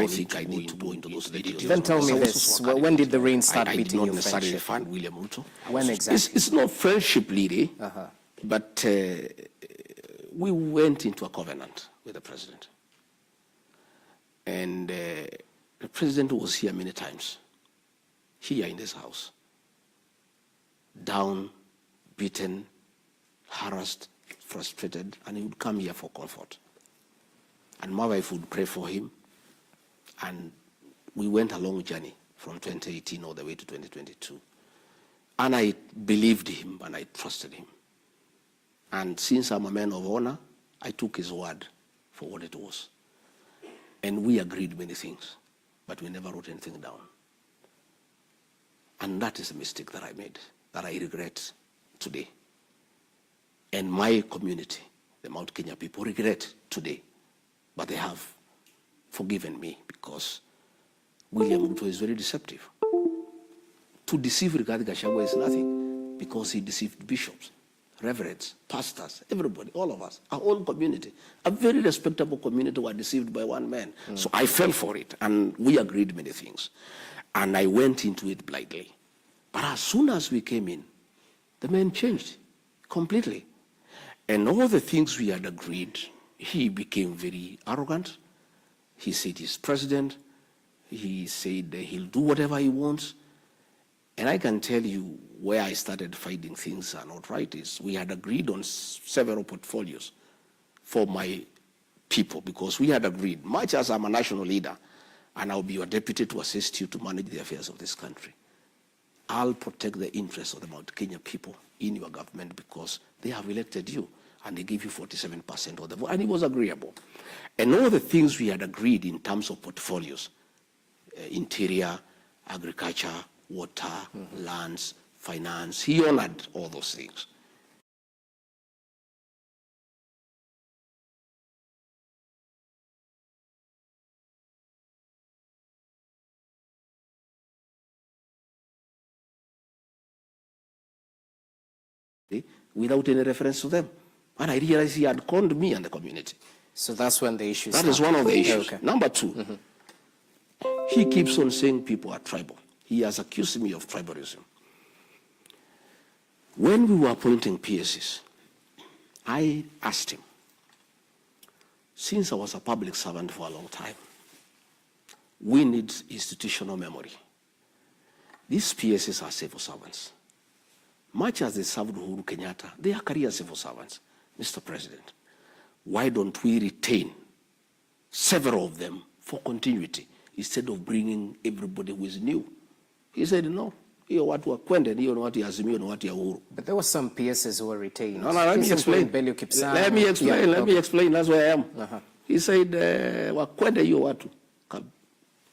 don't think I need to go into those details. Then tell me this, when did the rain start beating your friendship? I did not necessarily find William Ruto. When exactly? It's not friendship, Lily, but we went into a covenant with the president. And the president was here many times, here in this house, down, beaten, harassed, frustrated, and he would come here for comfort. And my wife would pray for him, and we went a long journey from 2018 all the way to 2022. And I believed him and I trusted him. And since I'm a man of honor, I took his word for what it was. And we agreed many things, but we never wrote anything down. And that is a mistake that I made, that I regret today. And my community, the Mount Kenya people, regret today. But they have forgiven me because William Ruto is very deceptive. To deceive Rigathi Gachagua is nothing because he deceived bishops, reverends, pastors, everybody, all of us, our own community. A very respectable community were deceived by one man. So I fell for it, and we agreed many things. And I went into it blindly. But as soon as we came in, the man changed completely. And all the things we had agreed, he became very arrogant. He said he's president. He said he'll do whatever he wants. And I can tell you where I started finding things are not right is we had agreed on several portfolios for my people because we had agreed, much as I'm a national leader and I'll be your deputy to assist you to manage the affairs of this country, I'll protect the interests of the Mount Kenya people in your government because they have elected you and they give you 47% of the vote, and it was agreeable. And all the things we had agreed in terms of portfolios, interior, agriculture, water, lands, finance, he honored all those things. Without any reference to them. And I realized he had conned me and the community. So that's when the issue started. That is one of the issues. Okay. Number two, he keeps on saying people are tribal. He has accused me of tribalism. When we were appointing PSs, I asked him, since I was a public servant for a long time, we need institutional memory. These PSs are civil servants. Much as they served Uhuru Kenyatta, they are career civil servants. Mr. President, why don't we retain several of them for continuity instead of bringing everybody who is new? He said, no, hiyo watu wa kwende, hiyo ni watu ya Azimio na watu ya Uhuru. But there were some PSs who were retained. No, let me explain. Let me explain, that's where I am. He said, wa kwende hiyo watu,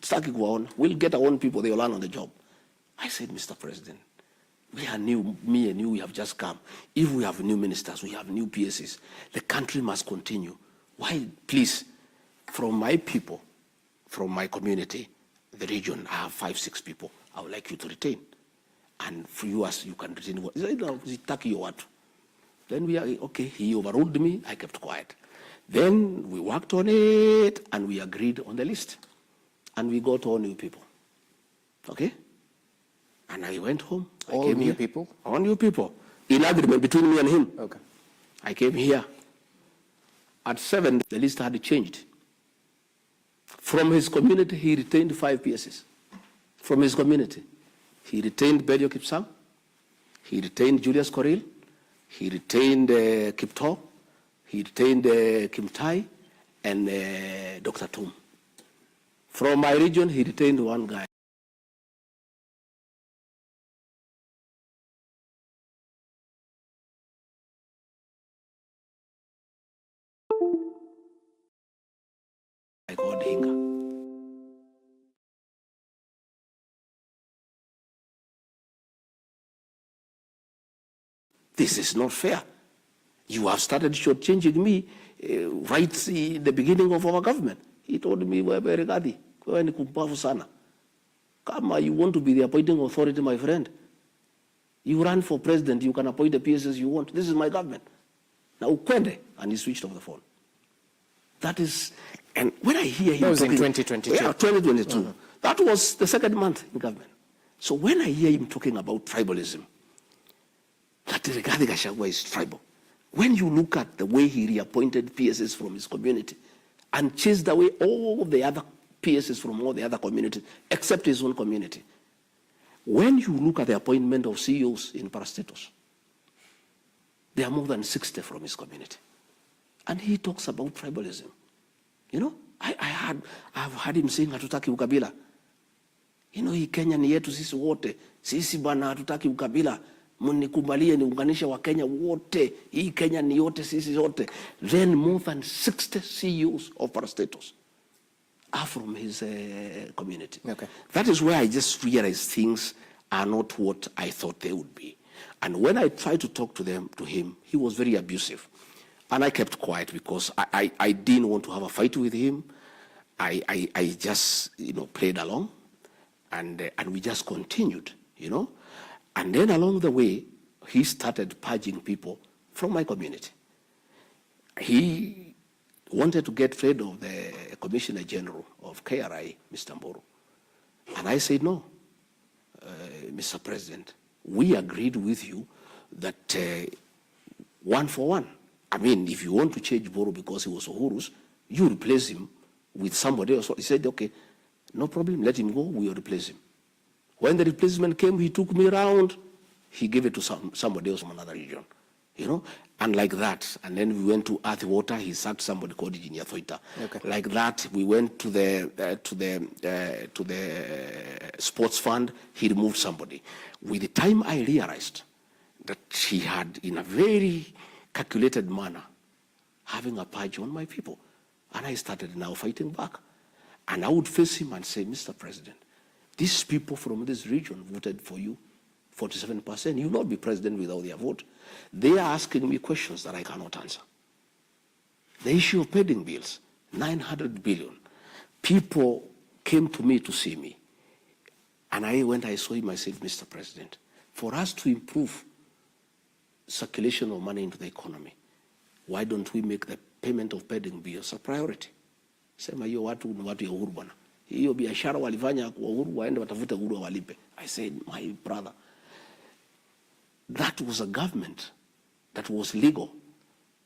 sitaki kuwaona. We'll get our own people, they will learn on the job. I said, Mr. President, we are new, me and you, we have just come. If we have new ministers, we have new PSs, the country must continue. Why, please, from my people, from my community, the region, I have 5-6 people I would like you to retain. And for you, as you can retain what? He said, no, then we are, okay, he overruled me, I kept quiet. Then we worked on it, and we agreed on the list. And we got all new people, okay? And I went home. All new people? All new people. In agreement between me and him. Okay. I came here. At 7, the list had changed. From his community, he retained 5 PSs. From his community. He retained Bedio Kipsang. He retained Julius Koril. He retained Kipto. He retained Kimtai and Dr. Tum. From my region, he retained one guy. called Hinga. This is not fair. You have started shortchanging me right in the beginning of our government. He told me, wewe Rigathi, wewe ni kumpafu sana. Kama you want to be the appointing authority, my friend, you run for president, you can appoint the PSs you want. This is my government. Now ukwende, and he switched off the phone. That is, and when I hear him that was talking, in 2022. Yeah, 2022. That was the second month in government. So when I hear him talking about tribalism, that Rigathi Gachagua is tribal. When you look at the way he reappointed PSs from his community and chased away all the other PSs from all the other communities, except his own community. When you look at the appointment of CEOs in parastatus, there are more than 60 from his community. And he talks about tribalism. You know, I've heard him saying hatutaki ukabila. You know, hii Kenya ni yetu sisi wote. Sisi bana hatutaki ukabila. Munikubalie niunganishe wa Kenya wote. Hii Kenya ni yote sisi wote. Then more than 60 CEOs of parastatus are from his community. Okay. That is where I just realized things are not what I thought they would be. And when I tried to talk to him, he was very abusive. And I kept quiet because I didn't want to have a fight with him. I just, played along. And we just continued, And then along the way, he started purging people from my community. He wanted to get rid of the Commissioner General of KRI, Mr. Mburu. And I said, no, Mr. President, we agreed with you that one for one. I mean, if you want to change Mburu because he was Uhuru's, you replace him with somebody else. He said, okay, no problem, let him go, we'll replace him. When the replacement came, he took me around, he gave it to somebody else from another region, and like that. And then we went to Earth Water, he sacked somebody called Engineer Thoita. Okay. Like that, we went to the sports fund, he removed somebody. With the time I realized that he had, in a very calculated manner, having a purge on my people. And I started now fighting back. And I would face him and say, Mr. President, these people from this region voted for you, 47%. You will not be president without their vote. They are asking me questions that I cannot answer. The issue of pending bills, 900 billion. People came to me to see me. And I saw him, I said, Mr. President, for us to improve circulation of money into the economy, why don't we make the payment of pending bills a priority? Sema hiyo watu ni watu ya Uhuru bwana. Hiyo biashara walifanya kwa Uhuru waende watafute Uhuru walipe. I said, my brother, that was a government that was legal.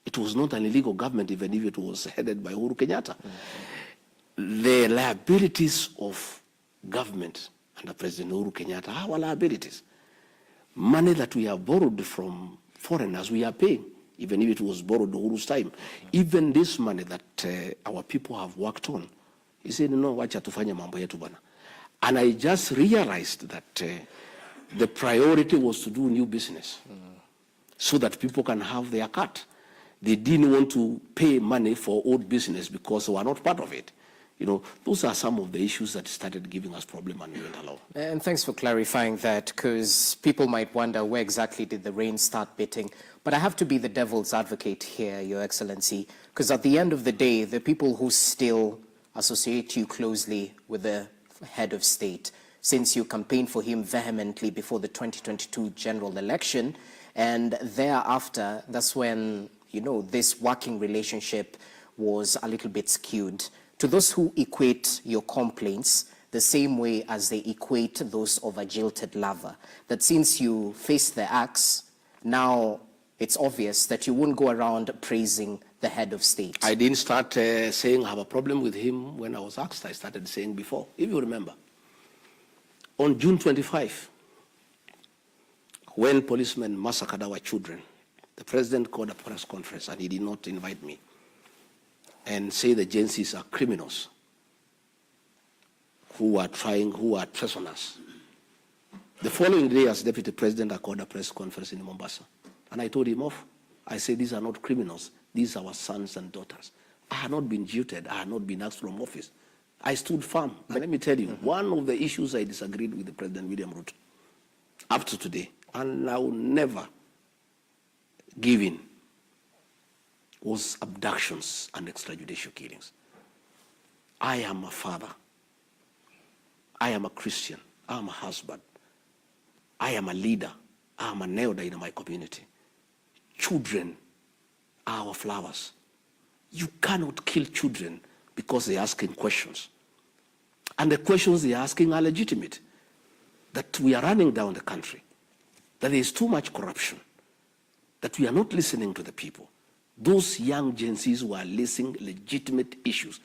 It was not an illegal government even if it was headed by Uhuru Kenyatta. Mm-hmm. The liabilities of government under President Uhuru Kenyatta are our liabilities. Money that we have borrowed from foreigners we are paying, even if it was borrowed Uhuru's time. Mm-hmm. Even this money that our people have worked on, he said, no, wacha tufanye mambo yetu bwana. And I just realized that the priority was to do new business so that people can have their cut. They didn't want to pay money for old business because they were not part of it. Those are some of the issues that started giving us problem and we went along. And thanks for clarifying that, because people might wonder where exactly did the rain start beating. But I have to be the devil's advocate here, Your Excellency, because at the end of the day, the people who still associate you closely with the head of state, since you campaigned for him vehemently before the 2022 general election, and thereafter, that's when, this working relationship was a little bit skewed. To those who equate your complaints the same way as they equate those of a jilted lover, that since you faced the axe, now it's obvious that you won't go around praising the head of state. I didn't start saying I have a problem with him when I was asked. I started saying before, if you remember. On June 25, when policemen massacred our children, the president called a press conference and he did not invite me and say the agencies are criminals who are prisoners. The following day, as deputy president, I called a press conference in Mombasa. And I told him off. I said, these are not criminals. These are our sons and daughters. I had not been jilted. I had not been asked from office. I stood firm. And let me tell you, one of the issues I disagreed with the President William Ruto up to today, and I will never give in, was abductions and extrajudicial killings. I am a father. I am a Christian. I am a husband. I am a leader. I am an elder in my community. Children are our flowers. You cannot kill children because they're asking questions. And the questions they're asking are legitimate. That we are running down the country, that there is too much corruption, that we are not listening to the people. Those young Gen Zs were raising legitimate issues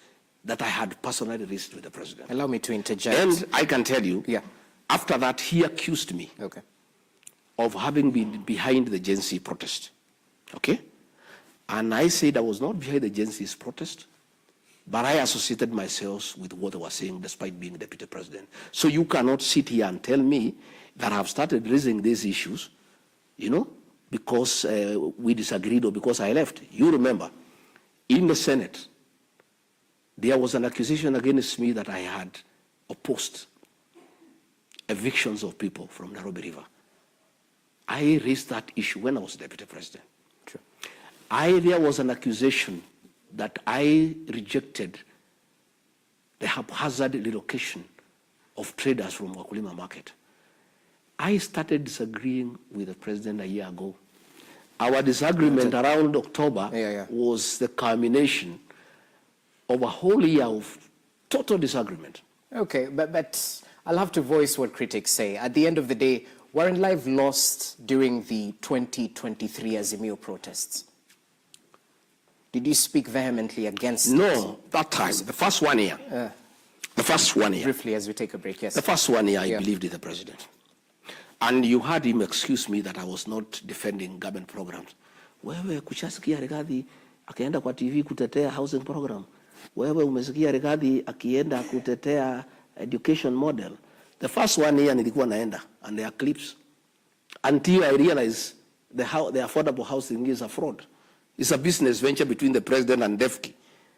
that I had personally raised with the president. Allow me to interject. And I can tell you, yeah. After that, he accused me of having been behind the Gen Z protest. Okay? And I said I was not behind the Gen Z's protest, but I associated myself with what they were saying despite being deputy president. So you cannot sit here and tell me that I've started raising these issues, you know, because we disagreed or because I left. You remember, in the Senate, there was an accusation against me that I had opposed evictions of people from Nairobi River. I raised that issue when I was deputy president. True. There was an accusation that I rejected the haphazard relocation of traders from Wakulima market. I started disagreeing with the president a year ago. Our disagreement around October was the culmination of a whole year of total disagreement. Okay, but I'll have to voice what critics say. At the end of the day, weren't lives lost during the 2023 Azimio protests? Did you speak vehemently against it? No, that time, the first 1 year. The first 1 year. Briefly, as we take a break, yes. The first 1 year, I believed in the president. And you heard him excuse me that I was not defending government programs. Wewe kushasikia Rigathi akienda kwa TV kutetea housing program. Wewe umesikia Rigathi akienda kutetea education model. The first 1 year nilikuwa naenda, and there are clips. Until I realized the affordable housing is a fraud. It's a business venture between the president and DEFCI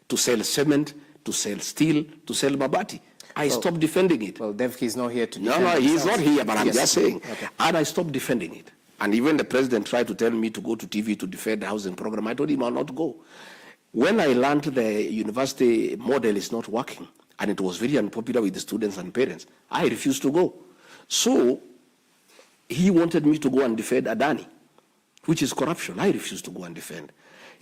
to sell cement, to sell steel, to sell mabati. I stopped defending it. Well, DEFCI is not here to defend No, he's not here, but I'm just saying. Okay. And I stopped defending it. And even the president tried to tell me to go to TV to defend the housing program. I told him I'll not go. When I learned the university model is not working, and it was very unpopular with the students and parents, I refused to go. So he wanted me to go and defend Adani, which is corruption. I refused to go and defend.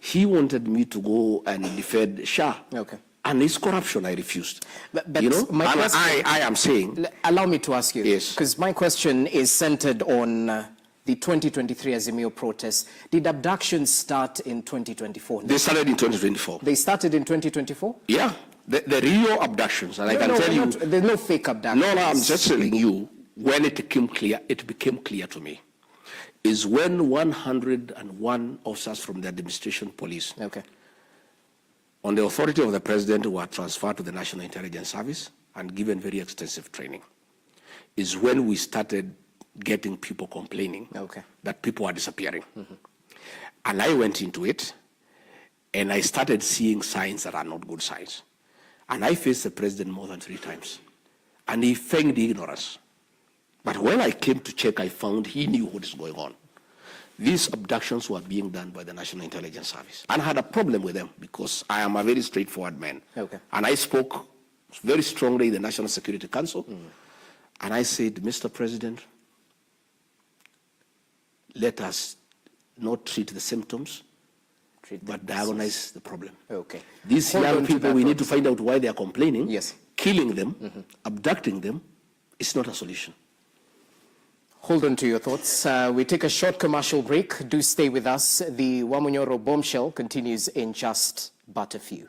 He wanted me to go and defend Shah. Okay. And it's corruption. I refused. But you know, my question, I am saying. Allow me to ask you. Yes. Because my question is centered on the 2023 Azimio protests. Did abductions start in 2024? They started in 2024. They started in 2024? Yeah. The real abductions, and I can tell you. There's no fake abductions. No, I'm just telling you, when it became clear to me, is when 101 officers from the administration police, on the authority of the president, were transferred to the National Intelligence Service and given very extensive training, is when we started getting people complaining that people are disappearing. And I went into it, and I started seeing signs that are not good signs. And I faced the president more than 3 times. And he feigned ignorance. But when I came to check, I found he knew what is going on. These abductions were being done by the National Intelligence Service. And I had a problem with them because I am a very straightforward man. And I spoke very strongly in the National Security Council. And I said, Mr. President, let us not treat the symptoms, but diagnose the problem. These young people, we need to find out why they are complaining. Killing them, abducting them, is not a solution. Hold on to your thoughts. We take a short commercial break. Do stay with us. The Wamunyoro bombshell continues in just but a few.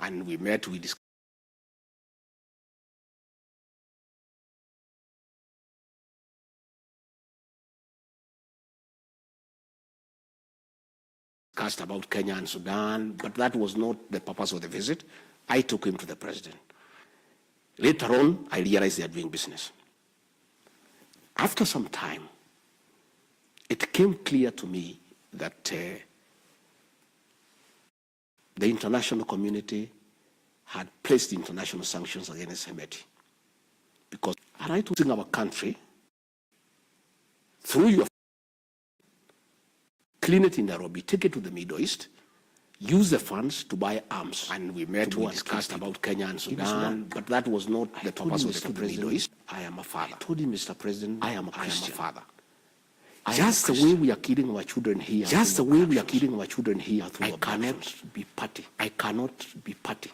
And we met, we discussed about Kenya and Sudan, but that was not the purpose of the visit. I took him to the president. Later on, I realized they are doing business. After some time, it became clear to me that the international community had placed international sanctions against Hemeti. Because I right to our country, through your clean it in Nairobi, take it to the Middle East, use the funds to buy arms. And we met, we discussed about Kenya and Sudan, but that was not the purpose of the Middle East. I am a father. I told him, Mr. President, I am a father. Just the way we are killing our children here. Just the way we are killing our children here. I cannot be party. I cannot be party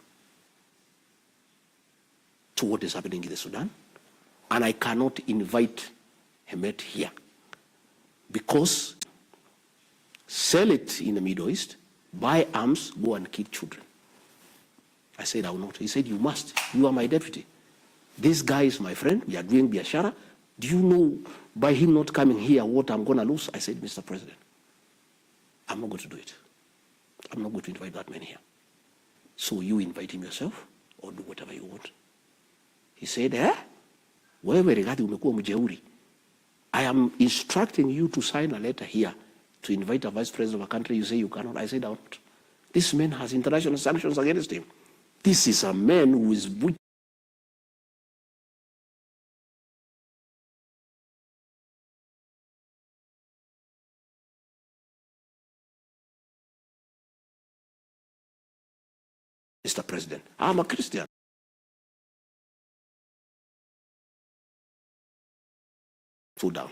to what is happening in the Sudan. And I cannot invite Hemet here. Because sell it in the Middle East, buy arms, go and kill children. I said, I will not. He said, you must. You are my deputy. This guy is my friend. We are doing biashara. Do you know by him not coming here what I'm going to lose? I said, Mr. President, I'm not going to do it. I'm not going to invite that man here. So you invite him yourself or do whatever you want. He said, wewe regati umekuwa mjeuri. I am instructing you to sign a letter here to invite a vice president of a country. You say you cannot. I said, I won't. This man has international sanctions against him. This is a man who is Mr. President, I'm a Christian. Foot down.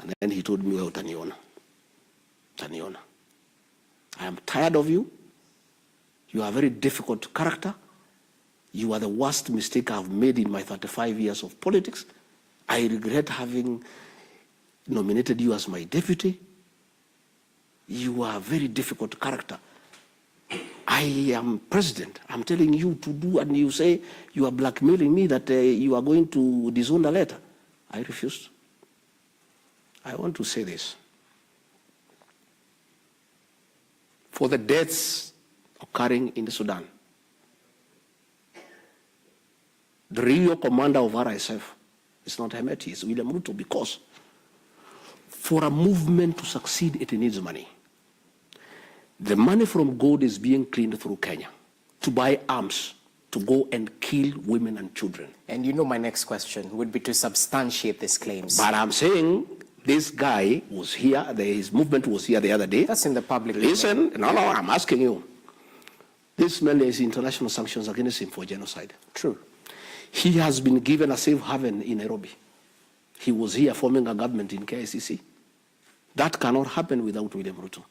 And then he told me, well, Taniona, I am tired of you. You are a very difficult character. You are the worst mistake I've made in my 35 years of politics. I regret having nominated you as my deputy. You are a very difficult character. I am president. I'm telling you to do, and you say you are blackmailing me that you are going to disown the letter. I refused. I want to say this. For the deaths occurring in the Sudan, the real commander of RSF is not Hemeti, it's William Ruto, because for a movement to succeed, it needs money. The money from gold is being cleaned through Kenya to buy arms, to go and kill women and children. And you know my next question would be to substantiate these claims. But I'm saying this guy was here, his movement was here the other day. That's in the public. Listen, no, I'm asking you. This man is international sanctions against him for genocide. True. He has been given a safe haven in Nairobi. He was here forming a government in KICC. That cannot happen without William Ruto.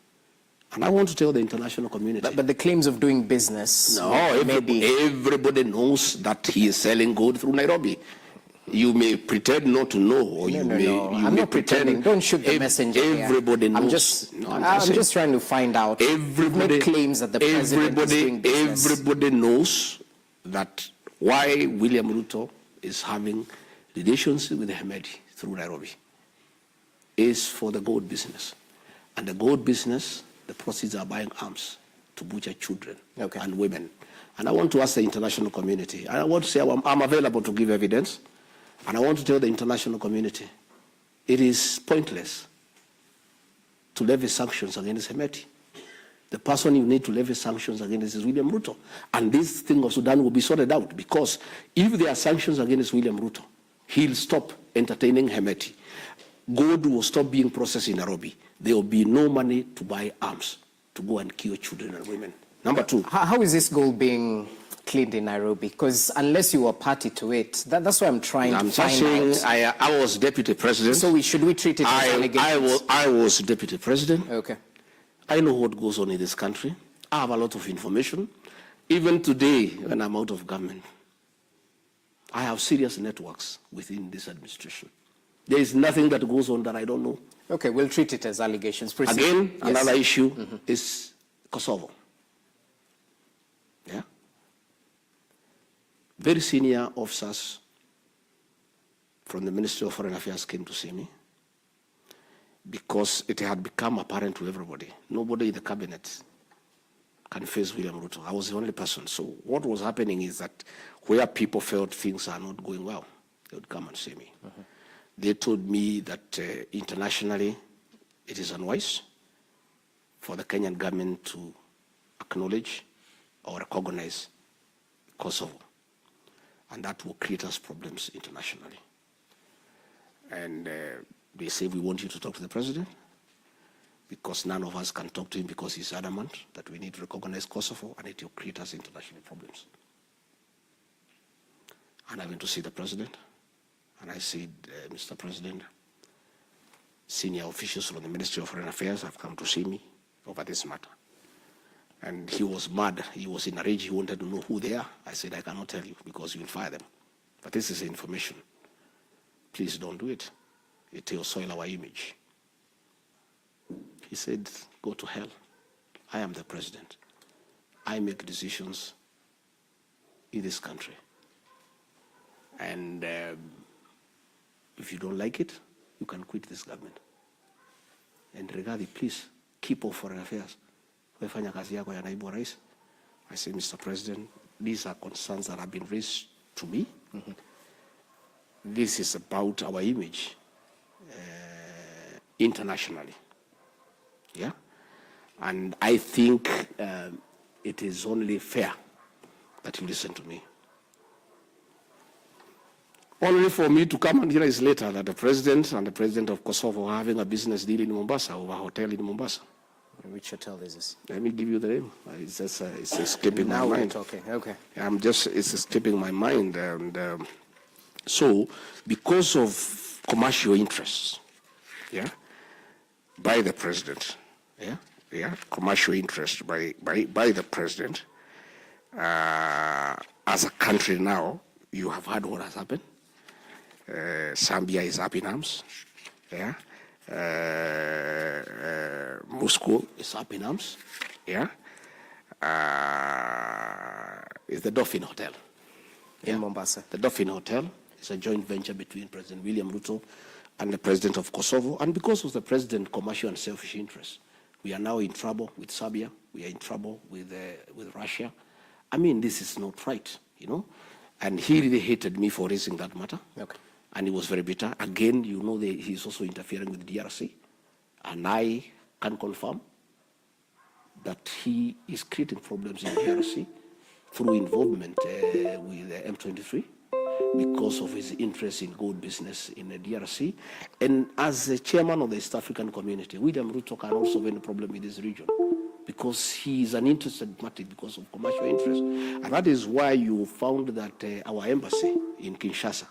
And I want to tell the international community. But the claims of doing business. No, everybody knows that he is selling gold through Nairobi. You may pretend not to know, or I'm not pretending. Don't shoot the messenger. Everybody knows. I'm just trying to find out. Everybody claims that the president is doing business. Everybody knows that why William Ruto is having relations with Hemeti through Nairobi is for the gold business. And the gold business, the proceeds are buying arms to butcher children and women. And I want to ask the international community, I want to say I'm available to give evidence, and I want to tell the international community, it is pointless to levy sanctions against Hemeti. The person you need to levy sanctions against is William Ruto. And this thing of Sudan will be sorted out, because if there are sanctions against William Ruto, he'll stop entertaining Hemeti. Gold will stop being processed in Nairobi. There will be no money to buy arms to go and kill children and women. Number two. How is this gold being cleaned in Nairobi? Because unless you were party to it, that's what I'm trying to find out. I was deputy president. So should we treat it as allegations? I was deputy president. Okay. I know what goes on in this country. I have a lot of information. Even today, when I'm out of government, I have serious networks within this administration. There is nothing that goes on that I don't know. Okay, we'll treat it as allegations. Again, another issue is Kosovo. Yeah? Very senior officers from the Ministry of Foreign Affairs came to see me because it had become apparent to everybody. Nobody in the cabinet can face William Ruto. I was the only person. So what was happening is that where people felt things are not going well, they would come and see me. They told me that internationally it is unwise for the Kenyan government to acknowledge or recognize Kosovo, and that will create us problems internationally. And they say, we want you to talk to the president, because none of us can talk to him because he's adamant that we need to recognize Kosovo and it will create us international problems. And I went to see the president, and I said, Mr. President, senior officials from the Ministry of Foreign Affairs have come to see me over this matter. And he was mad. He was in a rage. He wanted to know who they are. I said, I cannot tell you because you will fire them. But this is information. Please don't do it. It will soil our image. He said, go to hell. I am the president. I make decisions in this country. And if you don't like it, you can quit this government. And regarding, please, keep off foreign affairs. I said, Mr. President, these are concerns that have been raised to me. This is about our image internationally. Yeah? And I think it is only fair that you listen to me. Only for me to come and realize later that the president and the president of Kosovo are having a business deal in Mombasa, over a hotel in Mombasa. Which hotel is this? Let me give you the name. It's just it's escaping my mind. Okay. It's escaping my mind. And so, because of commercial interests, by the president, commercial interest by the president, as a country now, you have heard what has happened. Zambia is up in arms. Moscow is up in arms. It's the Dolphin Hotel in Mombasa. The Dolphin Hotel is a joint venture between President William Ruto and the president of Kosovo. And because of the president's commercial and selfish interests, we are now in trouble with Serbia. We are in trouble with Russia. I mean, this is not right, you know. And he really hated me for raising that matter. Okay. And he was very bitter. Again, you know, he's also interfering with the DRC. And I can confirm that he is creating problems in the DRC through involvement with M23 because of his interest in gold business in the DRC. And as the chairman of the East African community, William Ruto can also have a problem in this region because he is an interested party because of commercial interest. And that is why you found that our embassy in Kinshasa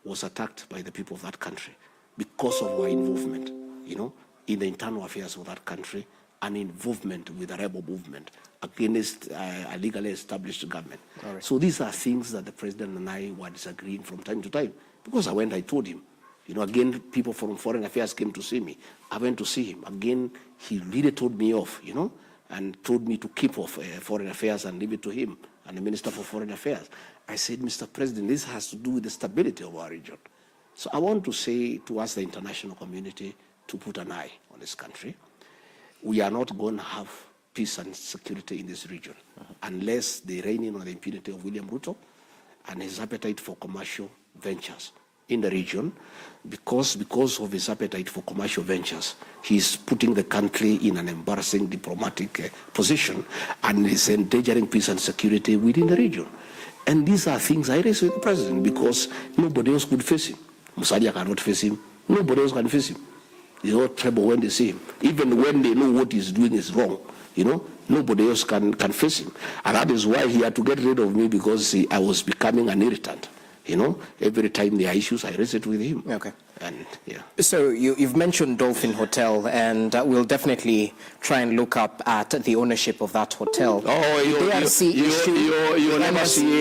was attacked by the people of that country because of our involvement, you know, in the internal affairs of that country and involvement with the rebel movement against a legally established government. Right. So these are things that the president and I were disagreeing from time to time. Because I told him, you know, again, people from foreign affairs came to see me. I went to see him. Again, he really told me off, you know, and told me to keep off foreign affairs and leave it to him and the Minister for Foreign Affairs. I said, Mr. President, this has to do with the stability of our region. So I want to say to us, the international community, to put an eye on this country. We are not going to have peace and security in this region unless they rein in on the impunity of William Ruto and his appetite for commercial ventures in the region. Because of his appetite for commercial ventures, he's putting the country in an embarrassing diplomatic position and is endangering peace and security within the region. And these are things I raised with the president because nobody else could face him. Musalia cannot face him. Nobody else can face him. It's all trouble when they see him. Even when they know what he's doing is wrong, you know, nobody else can face him. And that is why he had to get rid of me because I was becoming an irritant. You know, every time there are issues, I raise it with him. Okay. And yeah. So you've mentioned Dolphin Hotel, and we'll definitely try and look up at the ownership of that hotel. Oh, you'll never see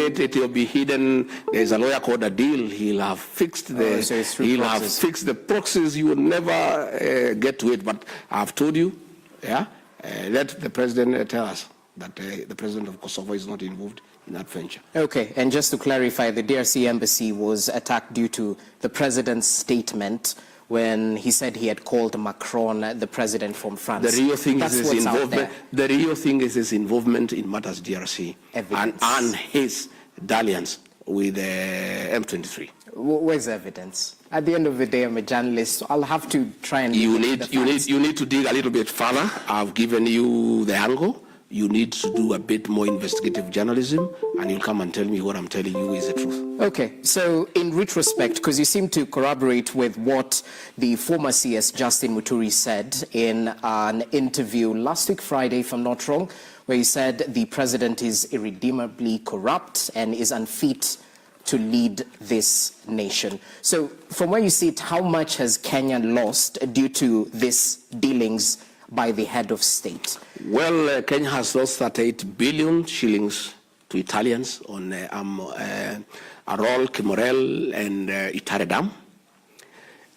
it. It will be hidden. There's a lawyer called Adil. He'll have fixed fixed the proxies. You will never get to it. But I've told you, let the president tell us that the president of Kosovo is not involved in that venture. Okay, and just to clarify, the DRC embassy was attacked due to the president's statement when he said he had called Macron the president from France. The real thing is his involvement. The real thing is his involvement in matters DRC and his dalliance with M23. Where's evidence? At the end of the day, I'm a journalist, so I'll have to try and. You need to dig a little bit further. I've given you the angle. You need to do a bit more investigative journalism, and you'll come and tell me what I'm telling you is the truth. Okay, so in retrospect, because you seem to corroborate with what the former CS Justin Muturi said in an interview last week Friday, if I'm not wrong, where he said the president is irredeemably corrupt and is unfit to lead this nation. So from where you sit, how much has Kenya lost due to these dealings by the head of state? Well, Kenya has lost 38 billion shillings to Italians on Arol, Kimorel, and Itare Dam.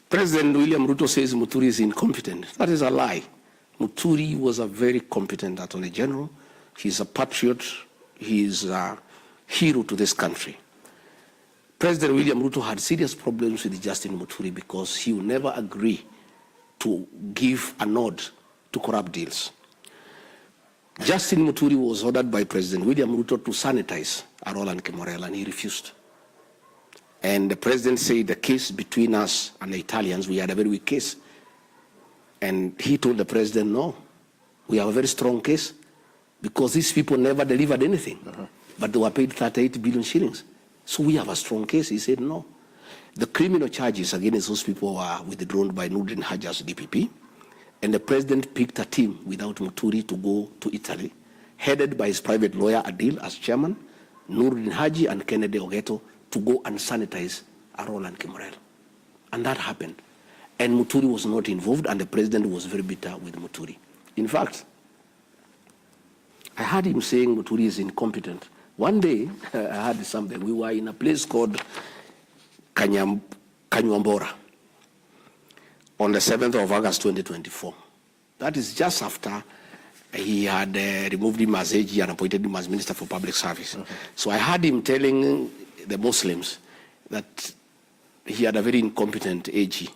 President William Ruto says Muturi is incompetent. That is a lie. Muturi was a very competent Attorney General. He's a patriot. He's a hero to this country. President William Ruto had serious problems with Justin Muturi because he would never agree to give a nod to corrupt deals. Justin Muturi was ordered by President William Ruto to sanitize Arol and Kimorel, and he refused. And the president said the case between us and the Italians, we had a very weak case. And he told the president, no, we have a very strong case because these people never delivered anything, but they were paid 38 billion shillings. So we have a strong case. He said, no. The criminal charges against those people were withdrawn by Nurdin Haja's DPP. And the president picked a team without Muturi to go to Italy, headed by his private lawyer, Adil, as chairman, Nurdin Haji and Kennedy Ogeto, to go and sanitize Arol and Kimorel. And that happened. And Muturi was not involved, and the president was very bitter with Muturi. In fact, I heard him saying Muturi is incompetent. One day, I heard something. We were in a place called Kanyuambora on the 7th of August, 2024. That is just after he had removed him as AG and appointed him as Minister for Public Service. So I heard him telling the Muslims that he had a very incompetent AG.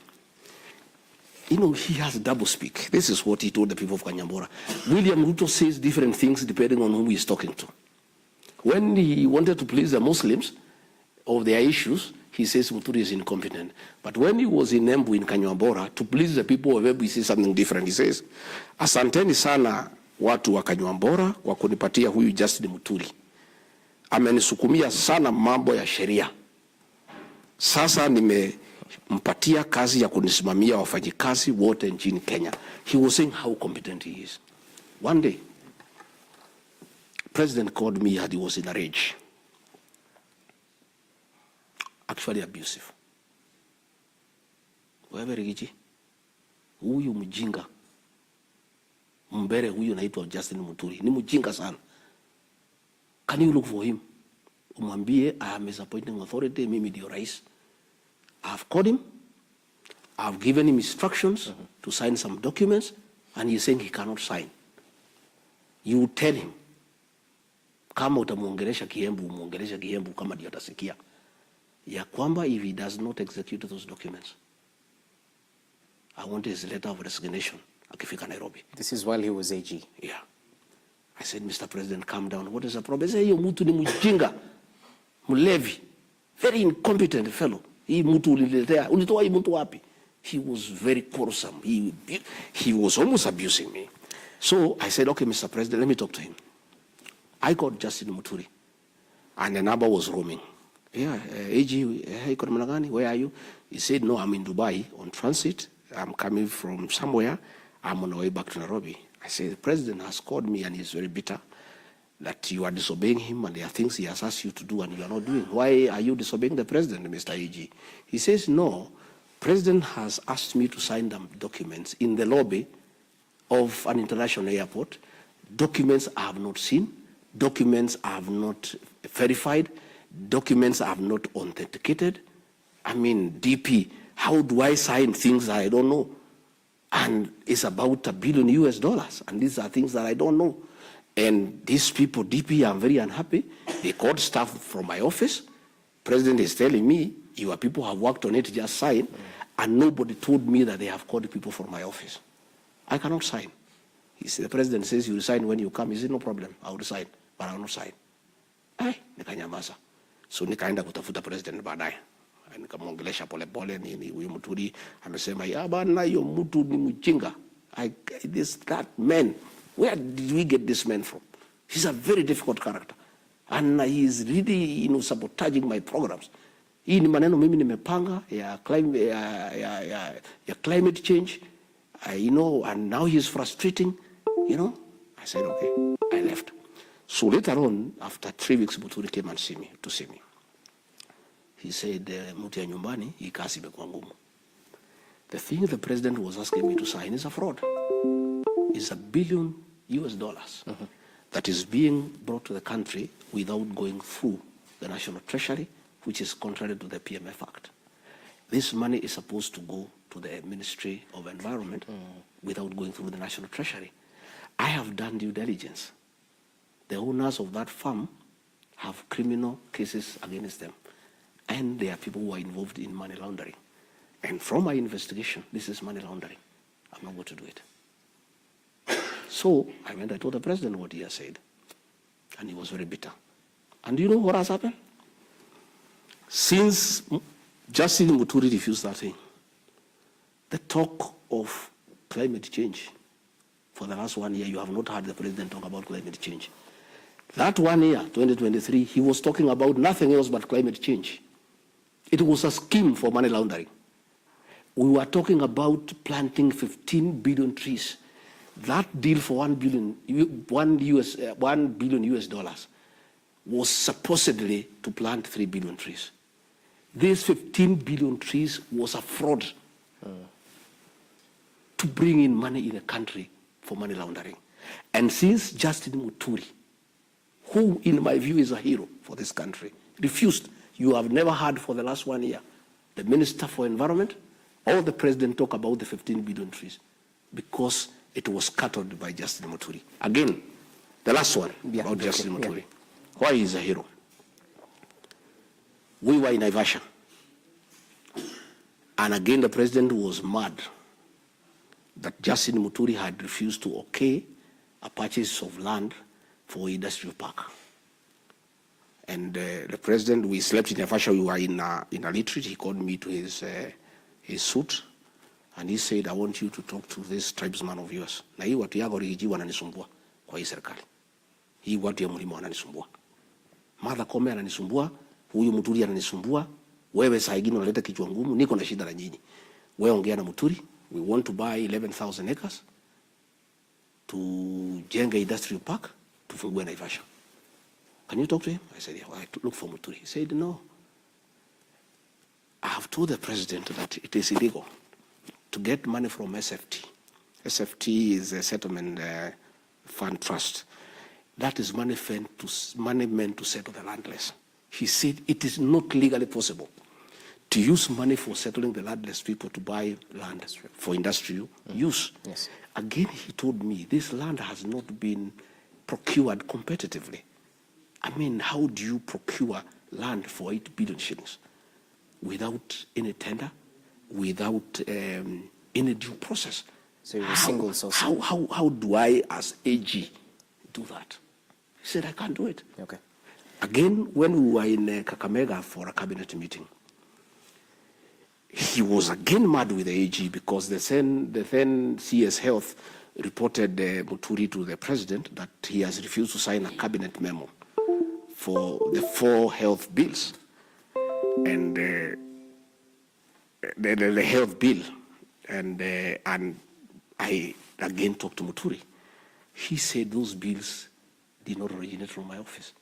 You know, he has double speak. This is what he told the people of Kanyambora. William Ruto says different things depending on who he's talking to. When he wanted to please the Muslims of their issues, he says Muturi is incompetent. But when he was in Embu in Kanyambora, to please the people of Embu, he says something different. He says, asanteni sana watu wa Kanyambora kwa kunipatia huyu Justin Muturi. Amenisukumia sana mambo ya sheria. Sasa nimempatia kazi ya kunisimamia wafanyikazi wote nchini Kenya. He was saying how competent he is. One day, President called me and he was in a rage. Actually abusive. Wewe Rigiji, huyu mjinga, mbere huyu naitwa Justin Muturi, ni mjinga sana. Can you look for him? Umwambie, I am his appointing authority, mimi ndio rais. I've called him, I've given him instructions to sign some documents, and he's saying he cannot sign. You tell him, kama utamuongelesha Kiembu, umuongelesha Kiembu kama ndio atasikia. Ya kwamba if he does not execute those documents, I want his letter of resignation akifika Nairobi. This is while he was AG. Yeah. I said, Mr. President, calm down. What is the problem? He said, hiyo mtu ni mjinga, mlevi, very incompetent fellow. Hii mtu uliletea, ulitoa hii mtu wapi? He was very quarrelsome. He was almost abusing me. So I said, okay, Mr. President, let me talk to him. I called Justin Muturi, and the number was roaming. Yeah, AG, hey, where are you? He said, no, I'm in Dubai on transit. I'm coming from somewhere. I'm on the way back to Nairobi. I said, the president has called me and he's very bitter that you are disobeying him and there are things he has asked you to do and you are not doing. Why are you disobeying the president, Mr. AG? He says, no, president has asked me to sign them documents in the lobby of an international airport. Documents I have not seen. Documents I have not verified. Documents I have not authenticated. I mean, DP, how do I sign things I don't know? And it's about $1 billion US, and these are things that I don't know. And these people, DP, I'm very unhappy. They called staff from my office. President is telling me, your people have worked on it, just sign. And nobody told me that they have called people from my office. I cannot sign. He said, the president says you will sign when you come. He said, no problem, I will sign, but I will not sign. Nikanyamaza. So nikaenda kutafuta president baadaye. Nikamwongelesha polepole nini, huyu Muturi amesema, ya bana hiyo mtu ni mjinga. That man, where did we get this man from? He's a very difficult character. And he is really, sabotaging my programs. Hii ni maneno mimi nimepanga ya climate change, and now he is frustrating, I said, okay, I left. So later on, after 3 weeks, Muturi came and see me. He said, Mutia nyumbani, hii kazi imekuwa ngumu. The thing the president was asking me to sign is a fraud. It's $1 billion that is being brought to the country without going through the National Treasury, which is contrary to the PMF Act. This money is supposed to go to the Ministry of Environment without going through the National Treasury. I have done due diligence. The owners of that farm have criminal cases against them. And there are people who are involved in money laundering. And from my investigation, this is money laundering. I'm not going to do it. So I told the president what he has said. And he was very bitter. And do you know what has happened? Since Justin Muturi refused that thing, the talk of climate change, for the last 1 year, you have not heard the president talk about climate change. That 1 year, 2023, he was talking about nothing else but climate change. It was a scheme for money laundering. We were talking about planting 15 billion trees. That deal for $1 billion was supposedly to plant 3 billion trees. These 15 billion trees was a fraud to bring in money in a country for money laundering. And since Justin Muturi, who in my view is a hero for this country, refused, you have never heard for the last 1 year, the Minister for Environment or the President talk about the 15 billion trees because it was scuttled by Justin Muturi. Again, the last one about Justin Muturi. Why he is a hero? We were in Naivasha. And again, the president was mad that Justin Muturi had refused to okay a purchase of land for industrial park. And the president, we slept in Naivasha, we were in a retreat. He called me to his suite, and he said, I want you to talk to this tribesman of yours. Na hii watu yako Rigiji wananisumbua kwa hii serikali. Hii watu ya mlima wananisumbua. Martha Koome ananisumbua, huyu Muturi ananisumbua, wewe saa ingine unaleta kichwa ngumu, niko na shida na nyinyi. Wewe ongea na Muturi, we want to buy 11,000 acres to jenga industrial park, tufungue Naivasha. Can you talk to him? I said, yeah, well, I look for Muturi. He said, no. I have told the president that it is illegal to get money from SFT. SFT is a settlement fund trust. That is money meant to settle the landless. He said it is not legally possible to use money for settling the landless people to buy land for industrial use. Yes. Again, he told me this land has not been procured competitively. I mean, how do you procure land for 8 billion shillings without any tender, without any due process? So it was single source. How do I, as AG, do that? He said, I can't do it. Okay. Again, when we were in Kakamega for a cabinet meeting, he was again mad with the AG because the then CS Health reported Muturi to the president that he has refused to sign a cabinet memo for the 4 health bills. And the health bill, and I again talked to Muturi. He said those bills did not originate from my office.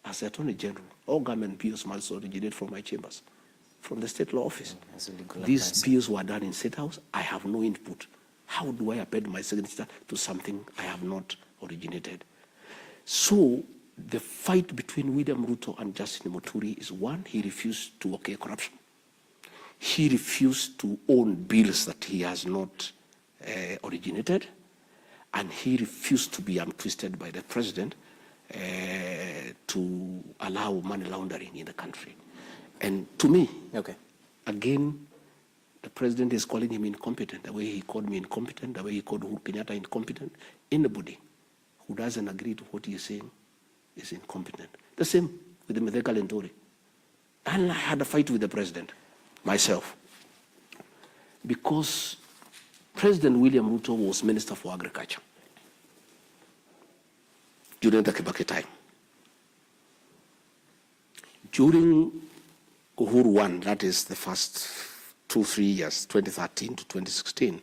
As the Attorney General, all government bills must originate from my chambers, from the State Law Office. These bills were done in State House. I have no input. How do I append my signature to something I have not originated? So the fight between William Ruto and Justin Muturi is one, he refused to okay corruption. He refused to own bills that he has not originated. And he refused to be untwisted by the president to allow money laundering in the country. And to me, again, the president is calling him incompetent, the way he called me incompetent, the way he called Uhuru Kenyatta incompetent. Anybody who doesn't agree to what he is saying is incompetent. The same with the Mithika Linturi. And I had a fight with the president, myself, because President William Ruto was Minister for Agriculture during the Kibaki time. During Uhuru 1, that is the first 2-3 years, 2013 to 2016,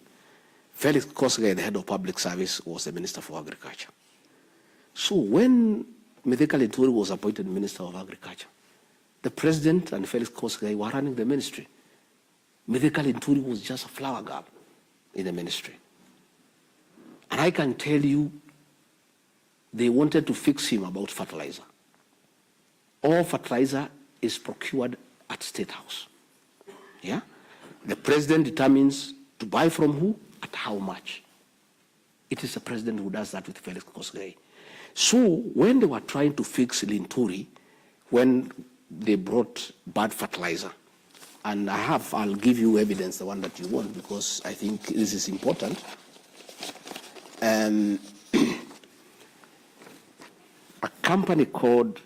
Felix Kosgei, the head of public service, was the Minister for Agriculture. So when Mithika Linturi was appointed Minister of Agriculture, the president and Felix Kosgei were running the ministry. Mithika Linturi was just a flower girl in the ministry. And I can tell you, they wanted to fix him about fertilizer. All fertilizer is procured at State House. Yeah? The president determines to buy from who, at how much. It is the president who does that with Felix Kosgei. So when they were trying to fix Linturi, when they brought bad fertilizer, and I'll give you evidence, the one that you want, because I think this is important. A company called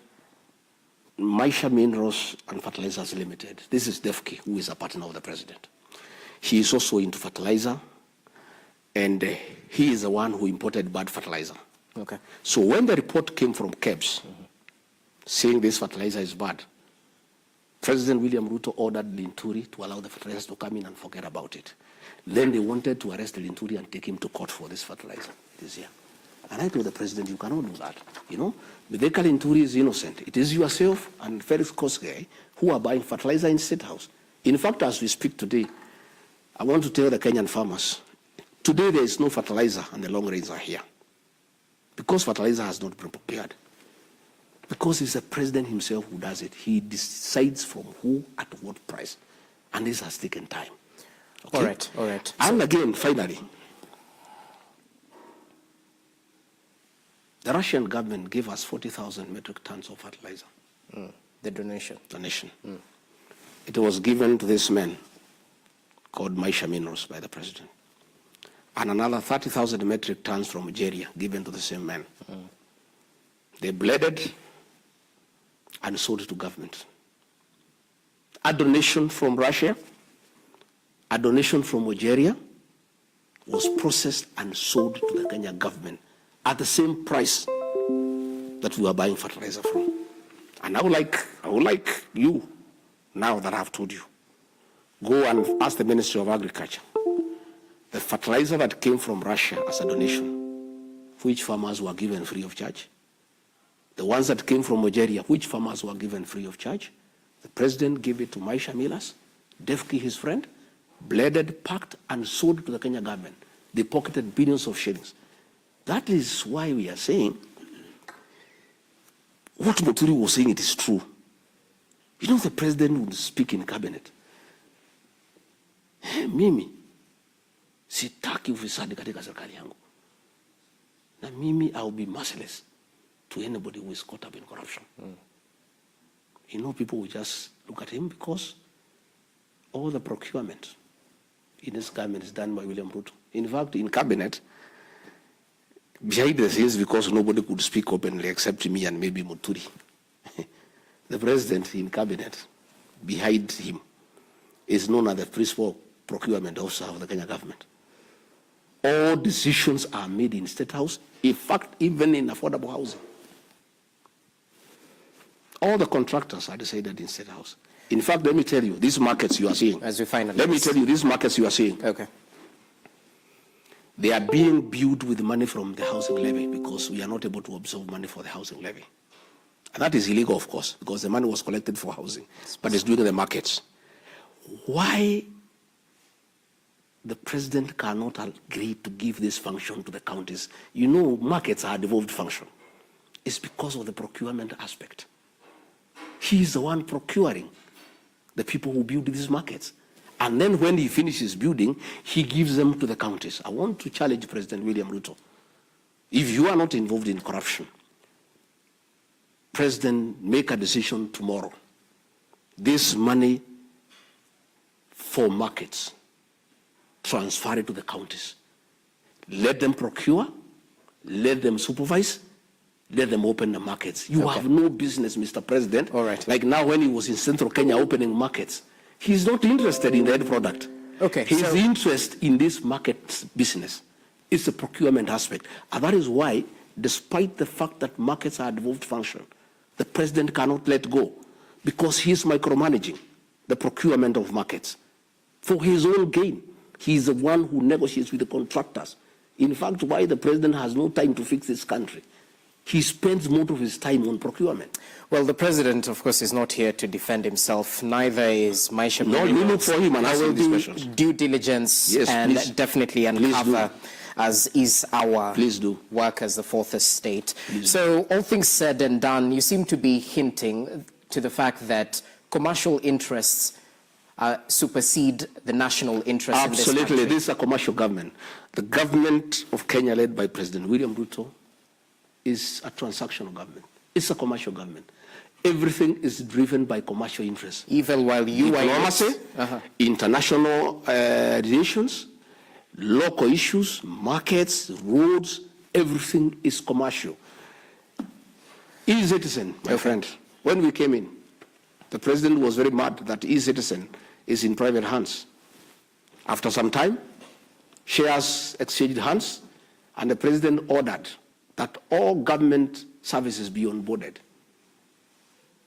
Maisha Minerals and Fertilizers Limited. This is Defke, who is a partner of the president. He is also into fertilizer, and he is the one who imported bad fertilizer. Okay. So when the report came from KEBS saying this fertilizer is bad, President William Ruto ordered Linturi to allow the fertilizers to come in and forget about it. Then they wanted to arrest Linturi and take him to court for this fertilizer this year. And I told the president, you cannot do that. You know, Mithika Linturi is innocent. It is yourself and Felix Kosgei who are buying fertilizer in State House. In fact, as we speak today, I want to tell the Kenyan farmers, today there is no fertilizer and the long rains are here. Because fertilizer has not been procured. Because it's the president himself who does it. He decides from who at what price. And this has taken time. Okay? All right. And again, finally, the Russian government gave us 40,000 metric tons of fertilizer. The donation. It was given to this man called Maisha Minerals by the president. And another 30,000 metric tons from Nigeria given to the same man. They blended and sold it to government. A donation from Russia, a donation from Nigeria was processed and sold to the Kenya government at the same price that we were buying fertilizer from. And I would like you, now that I've told you, go and ask the Ministry of Agriculture. The fertilizer that came from Russia as a donation, which farmers were given free of charge? The ones that came from Nigeria, which farmers were given free of charge? The president gave it to Maisha Millers, Defke, his friend, blended, packed, and sold to the Kenya government. They pocketed billions of shillings. That is why we are saying what Muturi was saying, it is true. You know, the president would speak in cabinet. Hey, mimi, sitaki ufisadi katika serikali yangu. Na mimi, I will be merciless to anybody who is caught up in corruption. You know, people will just look at him because all the procurement in this government is done by William Ruto. In fact, in cabinet, behind the scenes, because nobody could speak openly except me and maybe Muturi, the president in cabinet, behind him, is known as the principal procurement officer of the Kenya government. All decisions are made in State House, in fact, even in affordable housing. All the contractors are decided in State House. In fact, let me tell you, these markets you are seeing. As we finally. Let me tell you, these markets you are seeing. Okay. They are being built with money from the housing levy because we are not able to absorb money for the housing levy. And that is illegal, of course, because the money was collected for housing, but it's during the markets. Why the president cannot agree to give this function to the counties? You know, markets are a devolved function. It's because of the procurement aspect. He is the one procuring the people who build these markets. And then when he finishes building, he gives them to the counties. I want to challenge President William Ruto If you are not involved in corruption, President, make a decision tomorrow. This money for markets, transfer it to the counties. Let them procure, let them supervise, let them open the markets. You have no business, Mr. President. All right. Like now when he was in Central Kenya opening markets, he's not interested in the end product. Okay. His interest in this market business is the procurement aspect. And that is why, despite the fact that markets are a devolved function, the president cannot let go because he's micromanaging the procurement of markets for his own gain. He's the one who negotiates with the contractors. In fact, why the president has no time to fix this country. He spends most of his time on procurement. Well, the president, of course, is not here to defend himself. Neither is Maisha. No, you look for him and ask him these questions. Due diligence, yes, and please. Definitely uncover, as is our work as the fourth estate. So all things said and done, you seem to be hinting to the fact that commercial interests supersede the national interest. Absolutely. In this country. This is a commercial government. The government of Kenya, led by President William Ruto, is a transactional government. It's a commercial government. Everything is driven by commercial interests. Even while you are diplomacy, international relations, local issues, markets, roads, everything is commercial. E-Citizen, my friend, when we came in, the president was very mad that E-Citizen is in private hands. After some time, shares exchanged hands, and the president ordered that all government services be onboarded.